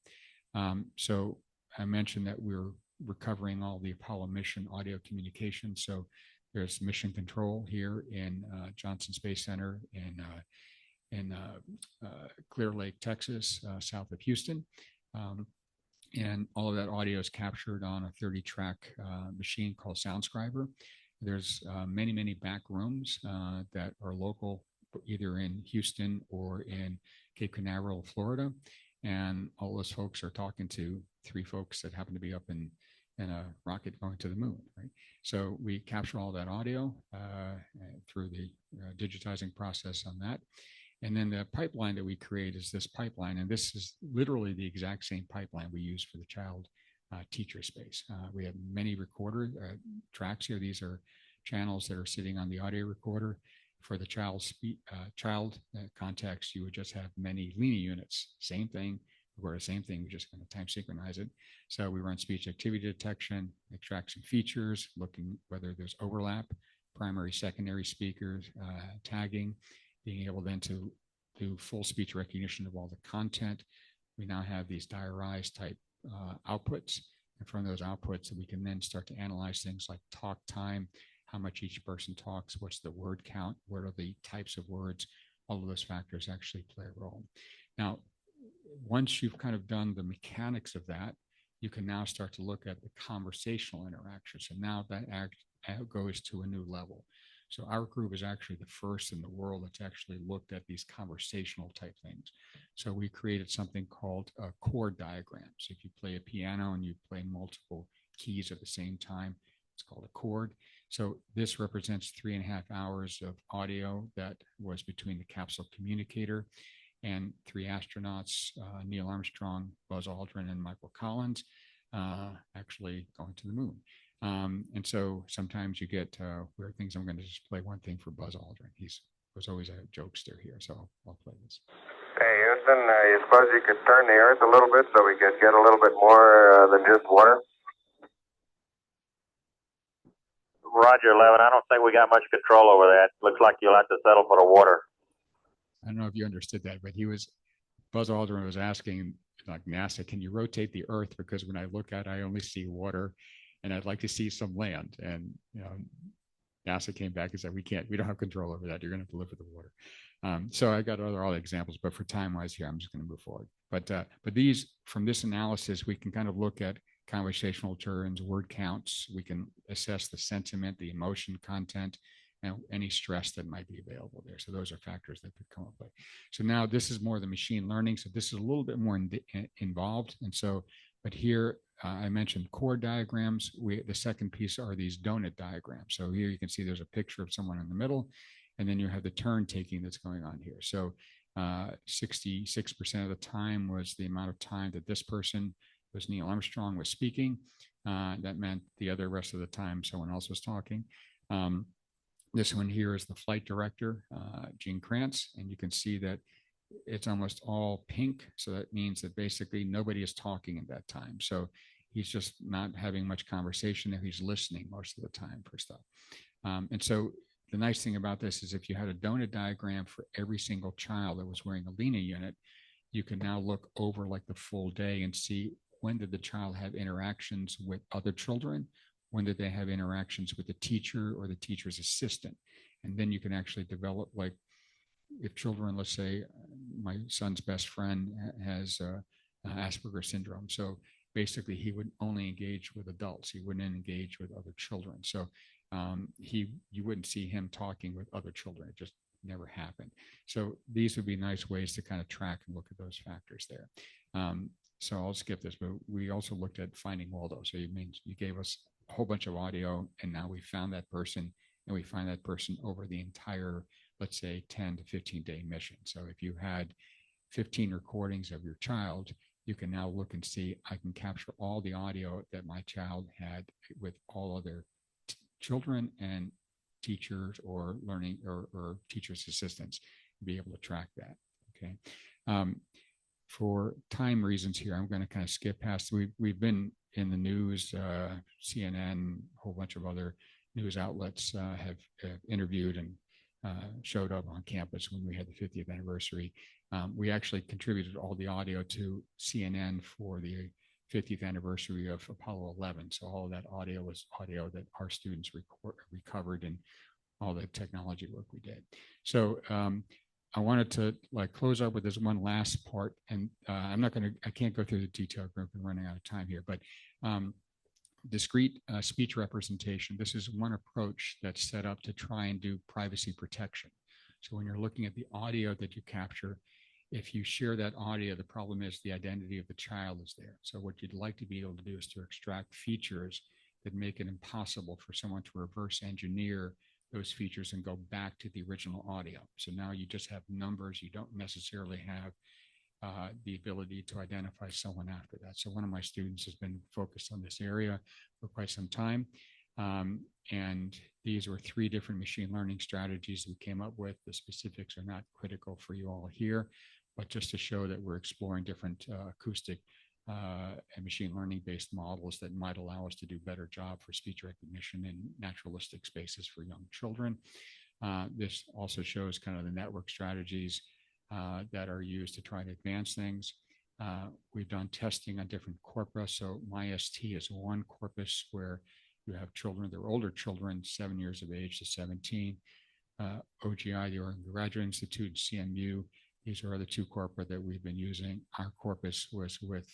So I mentioned that we're recovering all the Apollo mission audio communication. So there's mission control here in Johnson Space Center in Clear Lake, Texas, south of Houston. And all of that audio is captured on a 30-track machine called SoundScriber. There's many, many back rooms that are local, either in Houston or in Cape Canaveral, Florida. And all those folks are talking to three folks that happen to be up in a rocket going to the moon, right? So we capture all that audio through the digitizing process on that. And then the pipeline that we create is this pipeline. And this is literally the exact same pipeline we use for the child teacher space. We have many recorder tracks here. These are channels that are sitting on the audio recorder. For the child context, you would just have many linear units. Same thing, we're the same thing, we're just going to time synchronize it. So we run speech activity detection, extract some features, looking whether there's overlap, primary, secondary speakers, tagging, being able then to do full speech recognition of all the content. We now have these diarized type outputs. And from those outputs, we can then start to analyze things like talk time, how much each person talks, what's the word count, what are the types of words, all of those factors actually play a role. Now, once you've kind of done the mechanics of that, you can now start to look at the conversational interaction. So now that goes to a new level. So our group is actually the first in the world that's actually looked at these conversational type things. So we created something called a chord diagram. So if you play a piano and you play multiple keys at the same time, it's called a chord. So this represents 3.5 hours of audio that was between the capsule communicator and 3 astronauts, Neil Armstrong, Buzz Aldrin, and Michael Collins, actually going to the moon. And so sometimes you get weird things. I'm going to just play one thing for Buzz Aldrin. He was always a jokester here, so I'll play this. Hey, Houston, you suppose you could turn the earth a little bit so we could get a little bit more than just water? Roger, 11. I don't think we got much control over that. Looks like you'll have to settle for the water. I don't know if you understood that, but Buzz Aldrin was asking, like, NASA, can you rotate the earth? Because when I look at it, I only see water and I'd like to see some land. And, NASA came back and said, we don't have control over that. You're going to have to live with the water. So I got other examples, but for time wise here, I'm just going to move forward. But from this analysis, we can kind of look at conversational turns, word counts. We can assess the sentiment, the emotion content, and any stress that might be available there. So those are factors that could come up with. So now this is more the machine learning. So this is a little bit more involved. And so, but here I mentioned chord diagrams. The second piece are these donut diagrams. So here you can see there's a picture of someone in the middle, and then you have the turn taking that's going on here. So 66% of the time was the amount of time that this person, was Neil Armstrong, was speaking. That meant the rest of the time someone else was talking. This one here is the flight director, Gene Kranz, and you can see that it's almost all pink. So that means that basically nobody is talking at that time. So he's just not having much conversation. He's listening most of the time for stuff. And so the nice thing about this is if you had a donut diagram for every single child that was wearing a Lena unit, you can now look over like the full day and see when did the child have interactions with other children, when did they have interactions with the teacher or the teacher's assistant. And then you can actually develop, like, if children, let's say my son's best friend has Asperger's syndrome. So basically he would only engage with adults. He wouldn't engage with other children. So you wouldn't see him talking with other children. It just never happened. So these would be nice ways to kind of track and look at those factors there. So I'll skip this, but we also looked at finding Waldo. So you gave us a whole bunch of audio, and now we found that person, and we find that person over the entire, let's say, 10 to 15 day mission. So if you had 15 recordings of your child, you can now look and see, I can capture all the audio that my child had with all other children and teachers or learning or teachers' assistants, and be able to track that. Okay. For time reasons here, I'm going to kind of skip past. We've been in the news, CNN, a whole bunch of other news outlets have interviewed and showed up on campus when we had the 50th anniversary. We actually contributed all the audio to CNN for the 50th anniversary of Apollo 11. So all of that audio was audio that our students recovered and all the technology work we did. So I wanted to close up with this one last part, and I can't go through the detailed group. I'm running out of time here, but discrete speech representation. This is one approach that's set up to try and do privacy protection. So when you're looking at the audio that you capture, if you share that audio, the problem is the identity of the child is there. So what you'd like to be able to do is to extract features that make it impossible for someone to reverse engineer those features and go back to the original audio. So now you just have numbers. You don't necessarily have the ability to identify someone after that. So one of my students has been focused on this area for quite some time. And these were 3 different machine learning strategies we came up with. The specifics are not critical for you all here, but just to show that we're exploring different acoustic and machine learning based models that might allow us to do a better job for speech recognition in naturalistic spaces for young children. This also shows kind of the network strategies that are used to try to advance things. We've done testing on different corpora. So MyST is one corpus where you have children, they're older children, 7 years of age to 17. OGI, the Oregon Graduate Institute, CMU, these are the two corpora that we've been using. Our corpus was with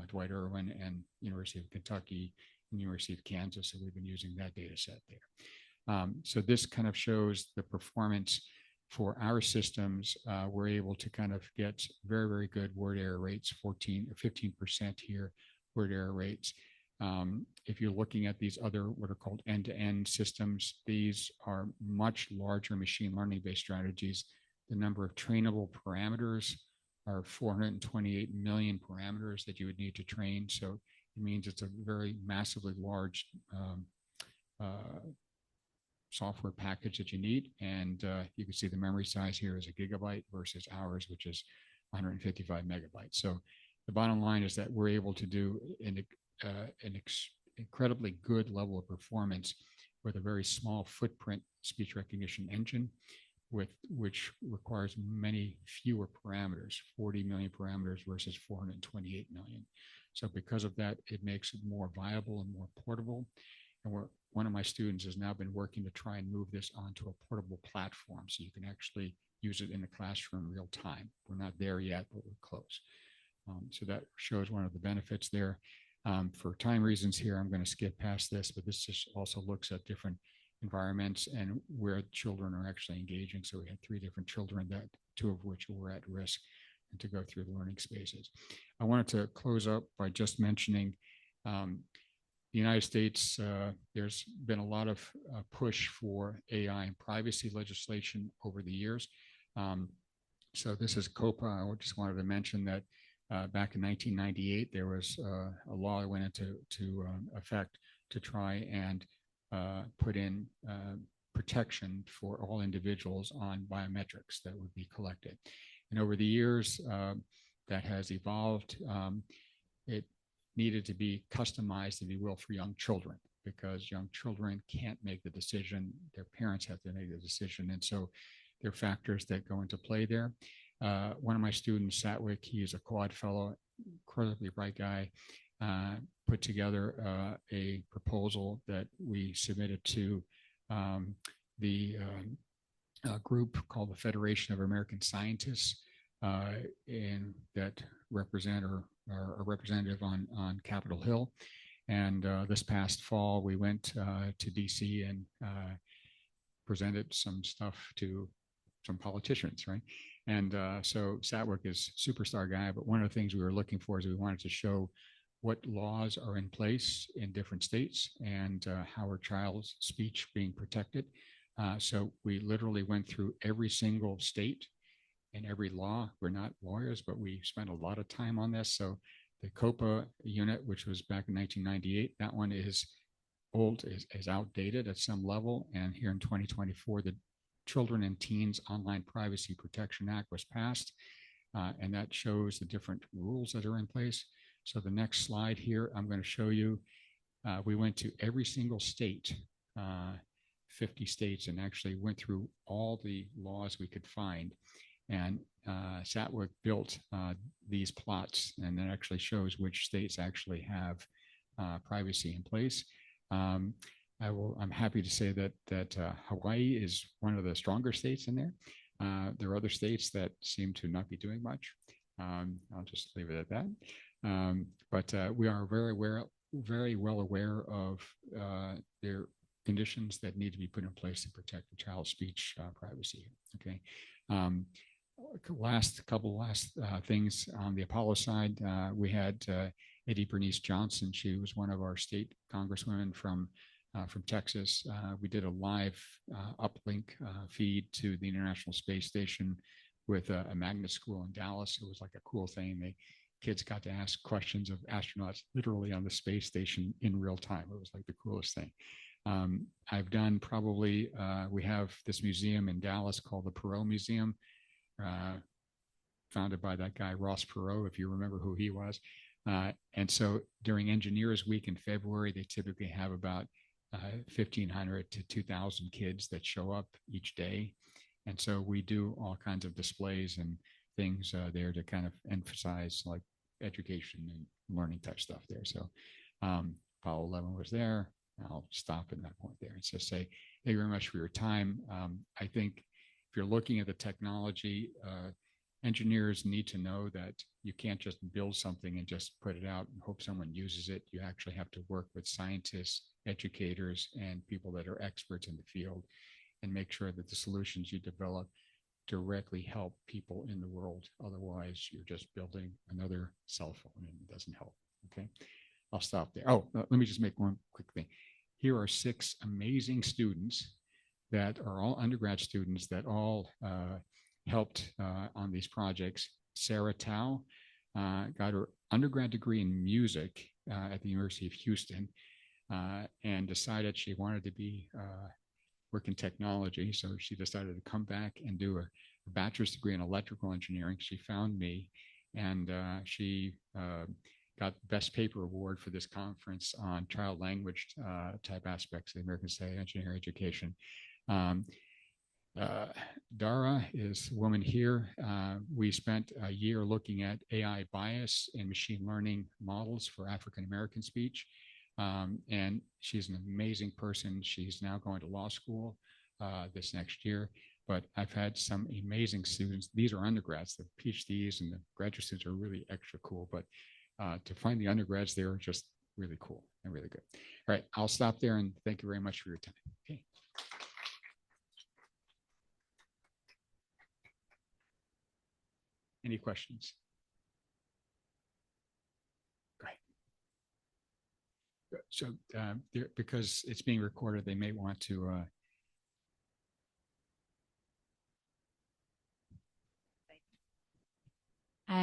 Dwight Irwin and University of Kentucky and University of Kansas, so we've been using that data set there. So this kind of shows the performance for our systems. We're able to kind of get very, very good word error rates, 14 or 15% here, word error rates. If you're looking at these other what are called end-to-end systems, these are much larger machine learning-based strategies. The number of trainable parameters are 428 million parameters that you would need to train. So it means it's a very massively large software package that you need. And you can see the memory size here is a gigabyte versus ours, which is 155 megabytes. So the bottom line is that we're able to do an incredibly good level of performance with a very small footprint speech recognition engine, which requires many fewer parameters, 40 million parameters versus 428 million. So because of that, it makes it more viable and more portable. And one of my students has now been working to try and move this onto a portable platform so you can actually use it in the classroom real time. We're not there yet, but we're close. So that shows one of the benefits there. For time reasons here, I'm going to skip past this, but this just also looks at different environments and where children are actually engaging. So we had 3 different children, that 2 of which were at risk, and to go through the learning spaces. I wanted to close up by just mentioning the United States. There's been a lot of push for AI and privacy legislation over the years. So this is COPA. I just wanted to mention that back in 1998, there was a law that went into effect to try and put in protection for all individuals on biometrics that would be collected. And over the years, that has evolved. It needed to be customized, if you will, for young children, because young children can't make the decision. Their parents have to make the decision. And so there are factors that go into play there. One of my students, Satwick, he is a quad fellow, incredibly bright guy, put together a proposal that we submitted to the group called the Federation of American Scientists, and that represent or are a representative on Capitol Hill. And this past fall, we went to DC and presented some stuff to some politicians, right? And so Satwick is a superstar guy, but one of the things we were looking for is we wanted to show what laws are in place in different states and how are child's speech being protected. So we literally went through every single state and every law. We're not lawyers, but we spent a lot of time on this. So the COPA unit, which was back in 1998, that one is old, is outdated at some level. And here in 2024, the Children and Teens Online Privacy Protection Act was passed, and that shows the different rules that are in place. So the next slide here, I'm going to show you, we went to every single state, 50 states, and actually went through all the laws we could find. And Satwick built these plots, and that actually shows which states actually have privacy in place. I'm happy to say that Hawaii is one of the stronger states in there. There are other states that seem to not be doing much. I'll just leave it at that. But we are very well aware of their conditions that need to be put in place to protect the child's speech privacy. Okay. Last things on the Apollo side, we had Eddie Bernice Johnson. She was one of our state congresswomen from Texas. We did a live uplink feed to the International Space Station with a magnet school in Dallas. It was like a cool thing. The kids got to ask questions of astronauts literally on the space station in real time. It was like the coolest thing. I've done probably, we have this museum in Dallas called the Perot Museum, founded by that guy, Ross Perot, if you remember who he was. And so during Engineers Week in February, they typically have about 1,500 to 2,000 kids that show up each day. And so we do all kinds of displays and things there to kind of emphasize like education and learning type stuff there. So Apollo 11 was there. I'll stop at that point there and just say, thank you very much for your time. I think if you're looking at the technology, engineers need to know that you can't just build something and just put it out and hope someone uses it. You actually have to work with scientists, educators, and people that are experts in the field and make sure that the solutions you develop directly help people in the world. Otherwise, you're just building another cell phone and it doesn't help. Okay, I'll stop there. Oh, let me just make one quick thing. Here are 6 amazing students that are all undergrad students that all helped on these projects. Sarah Tao got her undergrad degree in music at the University of Houston and decided she wanted to be work in technology. So she decided to come back and do a bachelor's degree in electrical engineering. She found me and she got Best Paper Award for this conference on child language type aspects of the American State Engineering Education. Dara is a woman here. We spent a year looking at AI bias in machine learning models for African American speech. And she's an amazing person. She's now going to law school this next year. But I've had some amazing students. These are undergrads. The PhDs and the graduate students are really extra cool. But to find the undergrads, they're just really cool and really good. All right, I'll stop there and thank you very much for your time. Okay. Any questions? Great. So because it's being recorded, they may want to.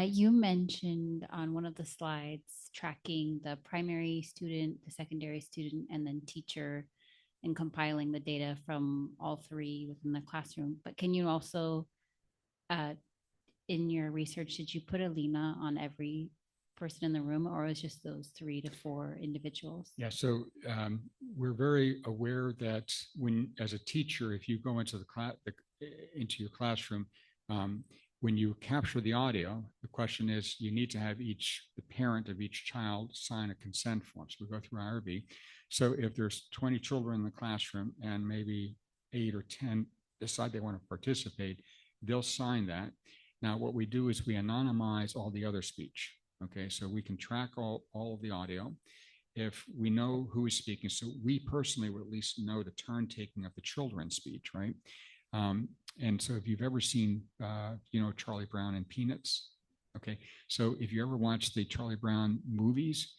You mentioned on one of the slides tracking the primary student, the secondary student, and then teacher, and compiling the data from all 3 within the classroom. But can you also, in your research, did you put a Lima on every person in the room, or was just those 3 to 4 individuals? Yeah, so we're very aware that when, as a teacher, if you go into into your classroom, when you capture the audio, the question is you need to have the parent of each child sign a consent form. So we go through IRB. So if there's 20 children in the classroom and maybe 8 or 10 decide they want to participate, they'll sign that. Now, what we do is we anonymize all the other speech. Okay, so we can track all of the audio. If we know who is speaking, so we personally would at least know the turn taking of the children's speech, right? And so if you've ever seen, Charlie Brown and Peanuts, okay, so if you ever watch the Charlie Brown movies,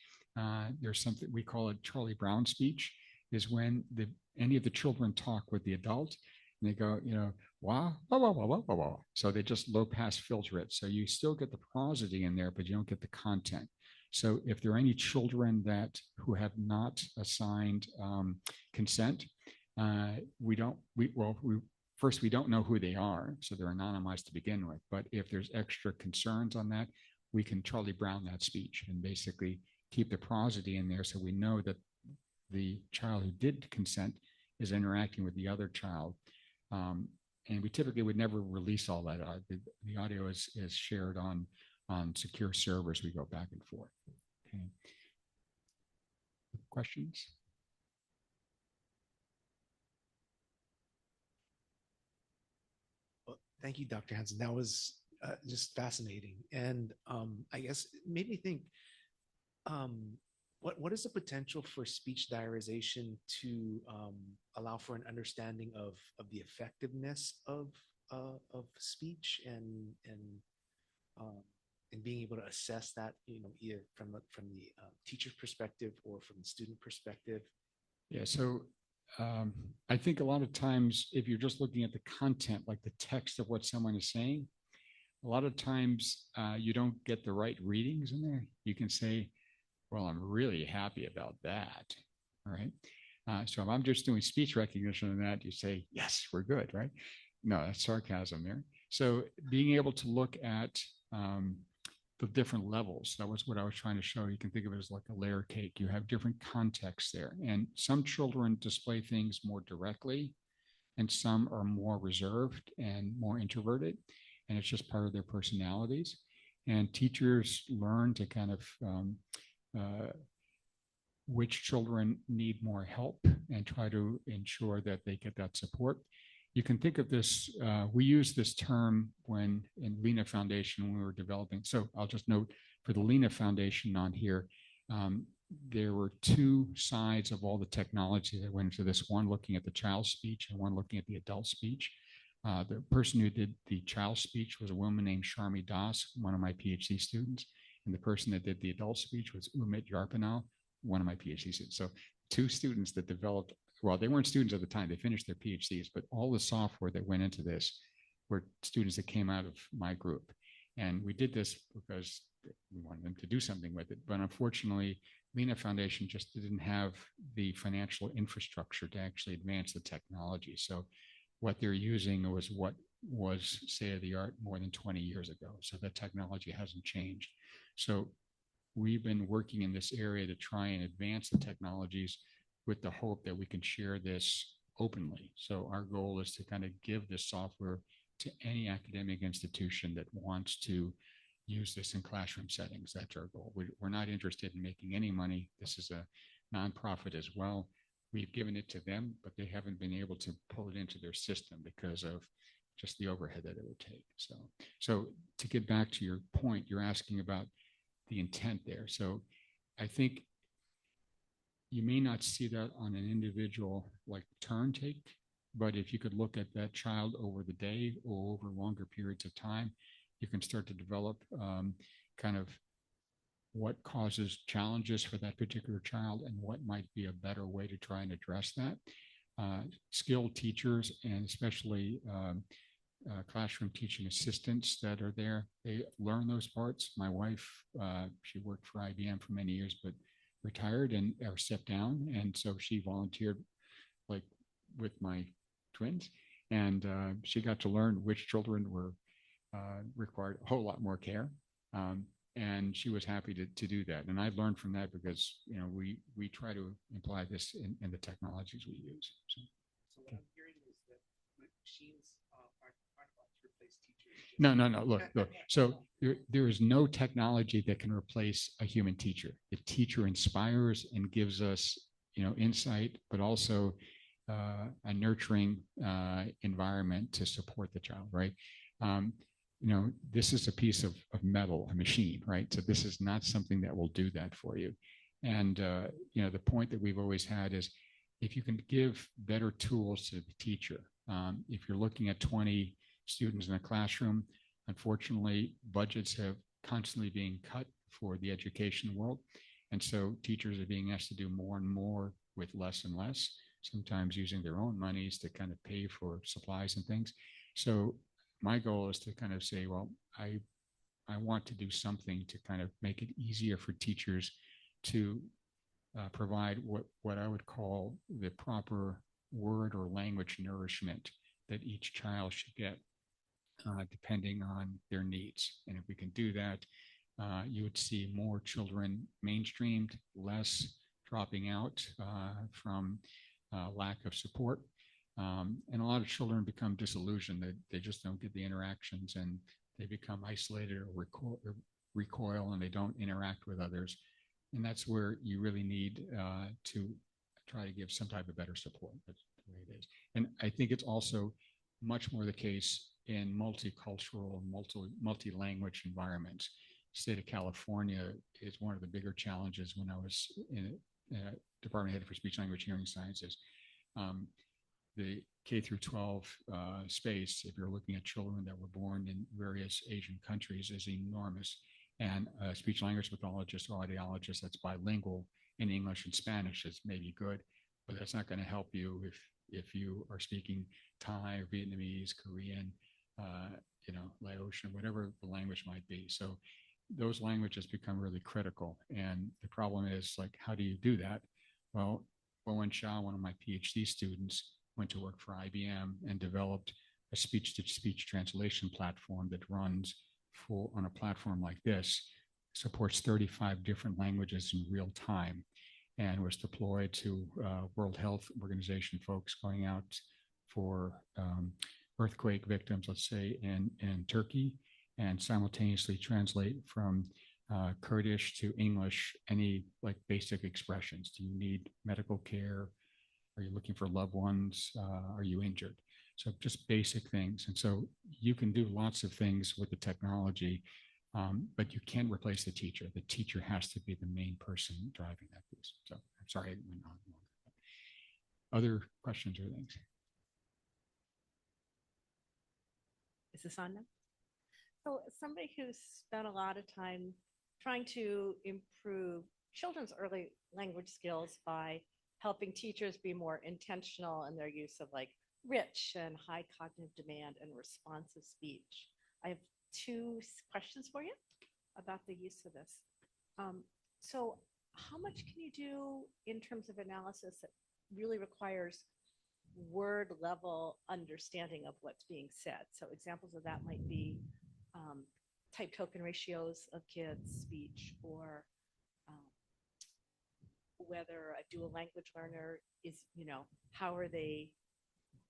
there's something we call a Charlie Brown speech, is when any of the children talk with the adult and they go, wow, wah, wah, wah, wah, wah, wah. So they just low pass filter it. So you still get the prosody in there, but you don't get the content. So if there are any children who have not assigned consent, we don't know who they are, so they're anonymized to begin with. But if there's extra concerns on that, we can Charlie Brown that speech and basically keep the prosody in there so we know that the child who did consent is interacting with the other child. And we typically would never release all that. The audio is shared on secure servers. We go back and forth. Okay. Questions? Well, thank you, Dr. Hansen. That was just fascinating. And I guess it made me think, what is the potential for speech diarization to allow for an understanding of the effectiveness of speech and being able to assess that, either from the teacher's perspective or from the student perspective? Yeah, so I think a lot of times if you're just looking at the content, like the text of what someone is saying, a lot of times you don't get the right readings in there. You can say, well, I'm really happy about that. All right. So if I'm just doing speech recognition on that, you say, yes, we're good, right? No, that's sarcasm there. So being able to look at the different levels, that was what I was trying to show. You can think of it as like a layer cake. You have different contexts there. And some children display things more directly, and some are more reserved and more introverted. And it's just part of their personalities. And teachers learn to kind of which children need more help and try to ensure that they get that support. You can think of this, we use this term when in Lena Foundation, when we were developing. So I'll just note for the Lena Foundation on here, there were two sides of all the technology that went into this, one looking at the child's speech and one looking at the adult speech. The person who did the child's speech was a woman named Sharmi Das, one of my PhD students. And the person that did the adult speech was Umit Yarpanal, one of my PhD students. So two students that developed, well, they weren't students at the time, they finished their PhDs, but all the software that went into this were students that came out of my group. And we did this because we wanted them to do something with it. But unfortunately, Lena Foundation just didn't have the financial infrastructure to actually advance the technology. So what they're using was what was state of the art more than 20 years ago. So the technology hasn't changed. So we've been working in this area to try and advance the technologies with the hope that we can share this openly. So our goal is to kind of give this software to any academic institution that wants to use this in classroom settings. That's our goal. We're not interested in making any money. This is a nonprofit as well. We've given it to them, but they haven't been able to pull it into their system because of just the overhead that it would take. So to get back to your point, you're asking about the intent there. So I think you may not see that on an individual like turn take, but if you could look at that child over the day or over longer periods of time, you can start to develop kind of what causes challenges for that particular child and what might be a better way to try and address that. Skilled teachers and especially classroom teaching assistants that are there, they learn those parts. My wife, she worked for IBM for many years, but retired and or stepped down. And so she volunteered like with my twins. And she got to learn which children were required a whole lot more care. And she was happy to do that. And I learned from that because, you know, we try to imply this in the technologies we use. So what I'm hearing is that machines aren't about to replace teachers. No. Look. So there is no technology that can replace a human teacher. The teacher inspires and gives us, you know, insight, but also a nurturing environment to support the child, right? You know, this is a piece of metal, a machine, right? So this is not something that will do that for you. And, you know, the point that we've always had is if you can give better tools to the teacher, if you're looking at 20 students in a classroom, unfortunately, budgets have constantly being cut for the education world. And so teachers are being asked to do more and more with less and less, sometimes using their own monies to kind of pay for supplies and things. So my goal is to kind of say, well, I want to do something to kind of make it easier for teachers to provide what I would call the proper word or language nourishment that each child should get depending on their needs. And if we can do that, you would see more children mainstreamed, less dropping out from lack of support. And a lot of children become disillusioned that they just don't get the interactions and they become isolated or recoil and they don't interact with others. And that's where you really need to try to give some type of better support. That's the way it is. And I think it's also much more the case in multicultural, multi-language environments. State of California is one of the bigger challenges when I was in Department Head for Speech Language Hearing Sciences. The K through 12 space, if you're looking at children that were born in various Asian countries, is enormous. And a speech language pathologist or audiologist that's bilingual in English and Spanish is maybe good, but that's not going to help you if you are speaking Thai or Vietnamese, Korean, you know, Laotian, whatever the language might be. So those languages become really critical. And the problem is, like, how do you do that? Well, Bowen Shah, one of my PhD students, went to work for IBM and developed a speech-to-speech translation platform that runs on a platform like this, supports 35 different languages in real time, and was deployed to World Health Organization folks going out for earthquake victims, let's say, in Turkey, and simultaneously translate from Kurdish to English, any like basic expressions. Do you need medical care? Are you looking for loved ones? Are you injured? So just basic things. And so you can do lots of things with the technology, but you can't replace the teacher. The teacher has to be the main person driving that piece. So I'm sorry, I went on. Other questions or things? Is this on now? So as somebody who's spent a lot of time trying to improve children's early language skills by helping teachers be more intentional in their use of like rich and high cognitive demand and responsive speech, I have two questions for you about the use of this. So how much can you do in terms of analysis that really requires word level understanding of what's being said? So examples of that might be type token ratios of kids' speech, or whether a dual language learner is, how are they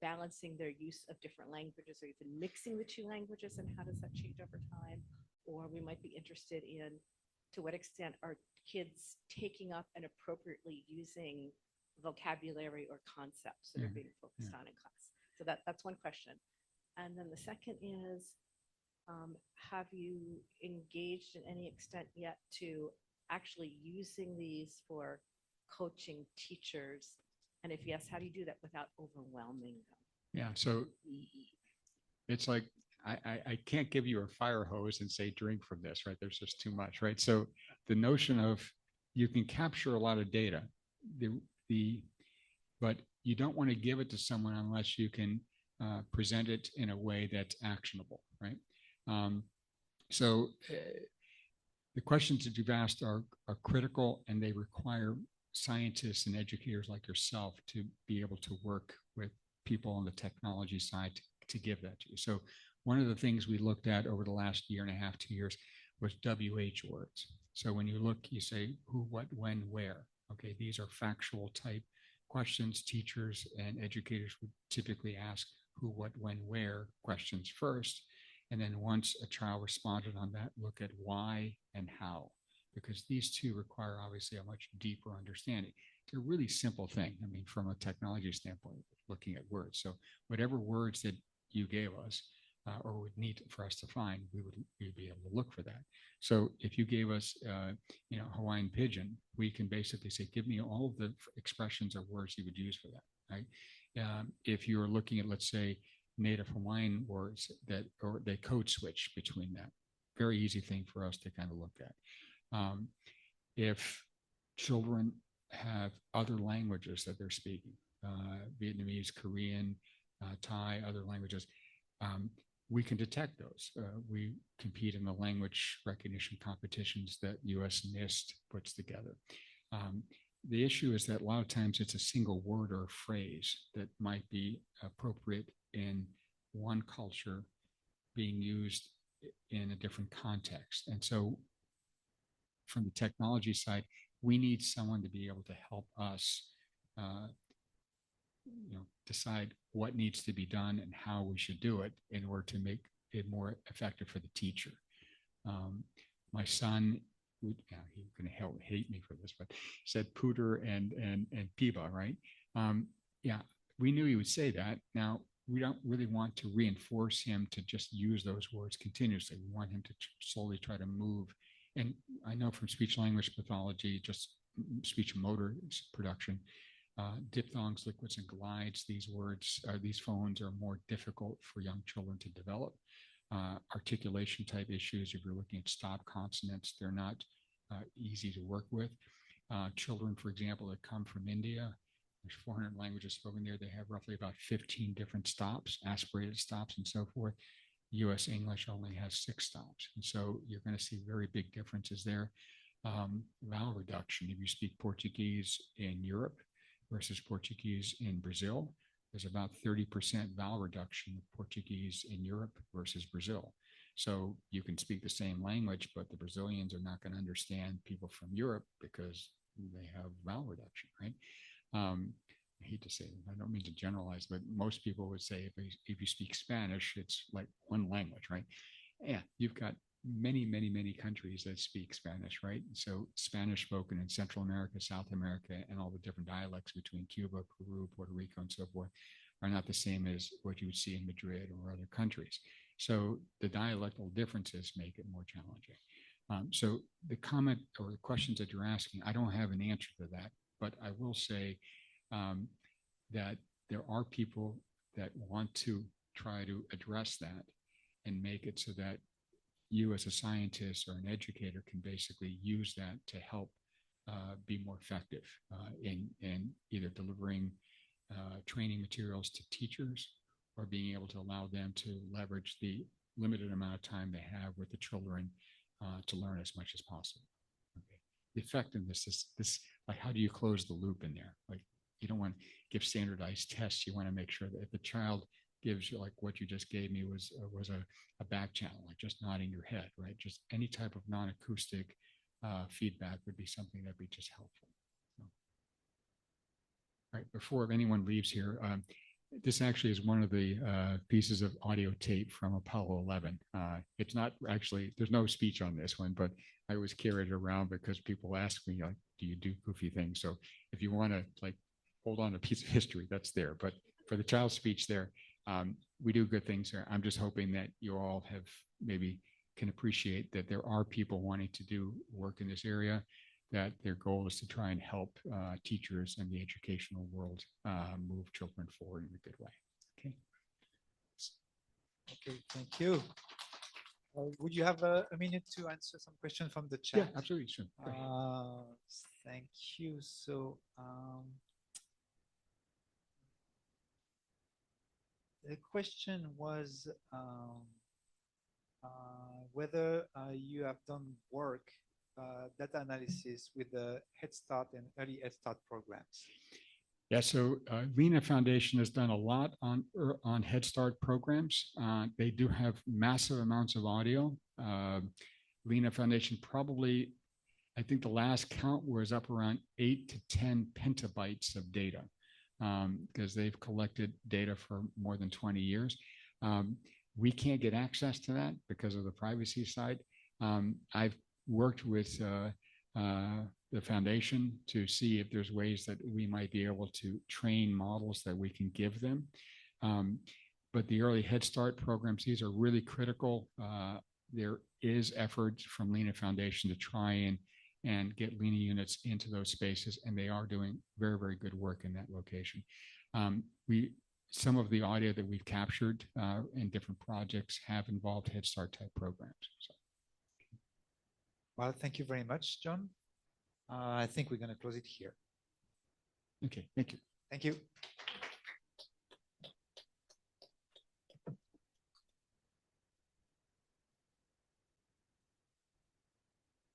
balancing their use of different languages, or even mixing the two languages, and how does that change over time? Or we might be interested in to what extent are kids taking up and appropriately using vocabulary or concepts that are being focused on in class. So that's one question. And then the second is, have you engaged in any extent yet to actually using these for coaching teachers? And if yes, how do you do that without overwhelming them? Yeah, so it's like, I can't give you a fire hose and say, drink from this, right? There's just too much, right? So the notion of you can capture a lot of data, but you don't want to give it to someone unless you can present it in a way that's actionable, right? The questions that you've asked are critical, and they require scientists and educators like yourself to be able to work with people on the technology side to give that to you. So one of the things we looked at over the last year and a half, 2 years, was WH words. So when you look, you say who, what, when, where. Okay, these are factual type questions. Teachers and educators would typically ask who, what, when, where questions first. And then once a child responded on that, look at why and how, because these two require obviously a much deeper understanding. It's a really simple thing. I mean, from a technology standpoint, looking at words. So whatever words that you gave us or would need for us to find, we would be able to look for that. So if you gave us, Hawaiian pigeon, we can basically say, give me all of the expressions or words you would use for that, right? If you're looking at, let's say, Native Hawaiian words or they code switch between that. Very easy thing for us to kind of look at. If children have other languages that they're speaking, Vietnamese, Korean, Thai, other languages, we can detect those. We compete in the language recognition competitions that US NIST puts together. The issue is that a lot of times it's a single word or phrase that might be appropriate in one culture being used in a different context. And so from the technology side, we need someone to be able to help us decide what needs to be done and how we should do it in order to make it more effective for the teacher. My son, he's going to hate me for this, but said pooter and piba, right? We knew he would say that. Now, we don't really want to reinforce him to just use those words continuously. We want him to slowly try to move. And I know from speech language pathology, just speech motor production, diphthongs, liquids, and glides, these words, these phones are more difficult for young children to develop. Articulation type issues, if you're looking at stop consonants, they're not easy to work with. Children, for example, that come from India, there's 400 languages spoken there. They have roughly about 15 different stops, aspirated stops, and so forth. US English only has 6 stops. And so you're going to see very big differences there. Vowel reduction, if you speak Portuguese in Europe versus Portuguese in Brazil, there's about 30% vowel reduction of Portuguese in Europe versus Brazil. So you can speak the same language, but the Brazilians are not going to understand people from Europe because they have vowel reduction, right? I hate to say it, I don't mean to generalize, but most people would say if you speak Spanish, it's like one language, right? Yeah, you've got many countries that speak Spanish, right? So Spanish spoken in Central America, South America, and all the different dialects between Cuba, Peru, Puerto Rico, and so forth are not the same as what you would see in Madrid or other countries. So the dialectal differences make it more challenging. So the comment or the questions that you're asking, I don't have an answer to that, but I will say that there are people that want to try to address that and make it so that you as a scientist or an educator can basically use that to help be more effective in either delivering training materials to teachers or being able to allow them to leverage the limited amount of time they have with the children to learn as much as possible. Okay. The effectiveness is this, like, how do you close the loop in there? Like, you don't want to give standardized tests. You want to make sure that if the child gives you, like what you just gave me was a back channel, like just nodding your head, right? Just any type of non-acoustic feedback would be something that'd be just helpful. So. All right, before anyone leaves here, this actually is one of the pieces of audio tape from Apollo 11. It's not actually, there's no speech on this one, but I always carry it around because people ask me, like, do you do goofy things? So if you want to like hold on to a piece of history, that's there. But for the child's speech there, we do good things there. I'm just hoping that you all have maybe can appreciate that there are people wanting to do work in this area, that their goal is to try and help teachers and the educational world move children forward in a good way. Okay. Okay, thank you. Would you have a minute to answer some questions from the chat? Yeah, absolutely. Sure. Thank you. So the question was whether you have done work, data analysis with the Head Start and Early Head Start programs. Yeah, so Lena Foundation has done a lot on Head Start programs. They do have massive amounts of audio. Lena Foundation probably, I think the last count was up around 8 to 10 petabytes of data because they've collected data for more than 20 years. We can't get access to that because of the privacy side. I've worked with the foundation to see if there's ways that we might be able to train models that we can give them. But the early Head Start programs, these are really critical. There is effort from Lena Foundation to try and get Lena units into those spaces, and they are doing very, very good work in that location. Some of the audio that we've captured in different projects have involved Head Start type programs. So. Well, thank you very much, John. I think we're going to close it here. Okay, thank you. Thank you.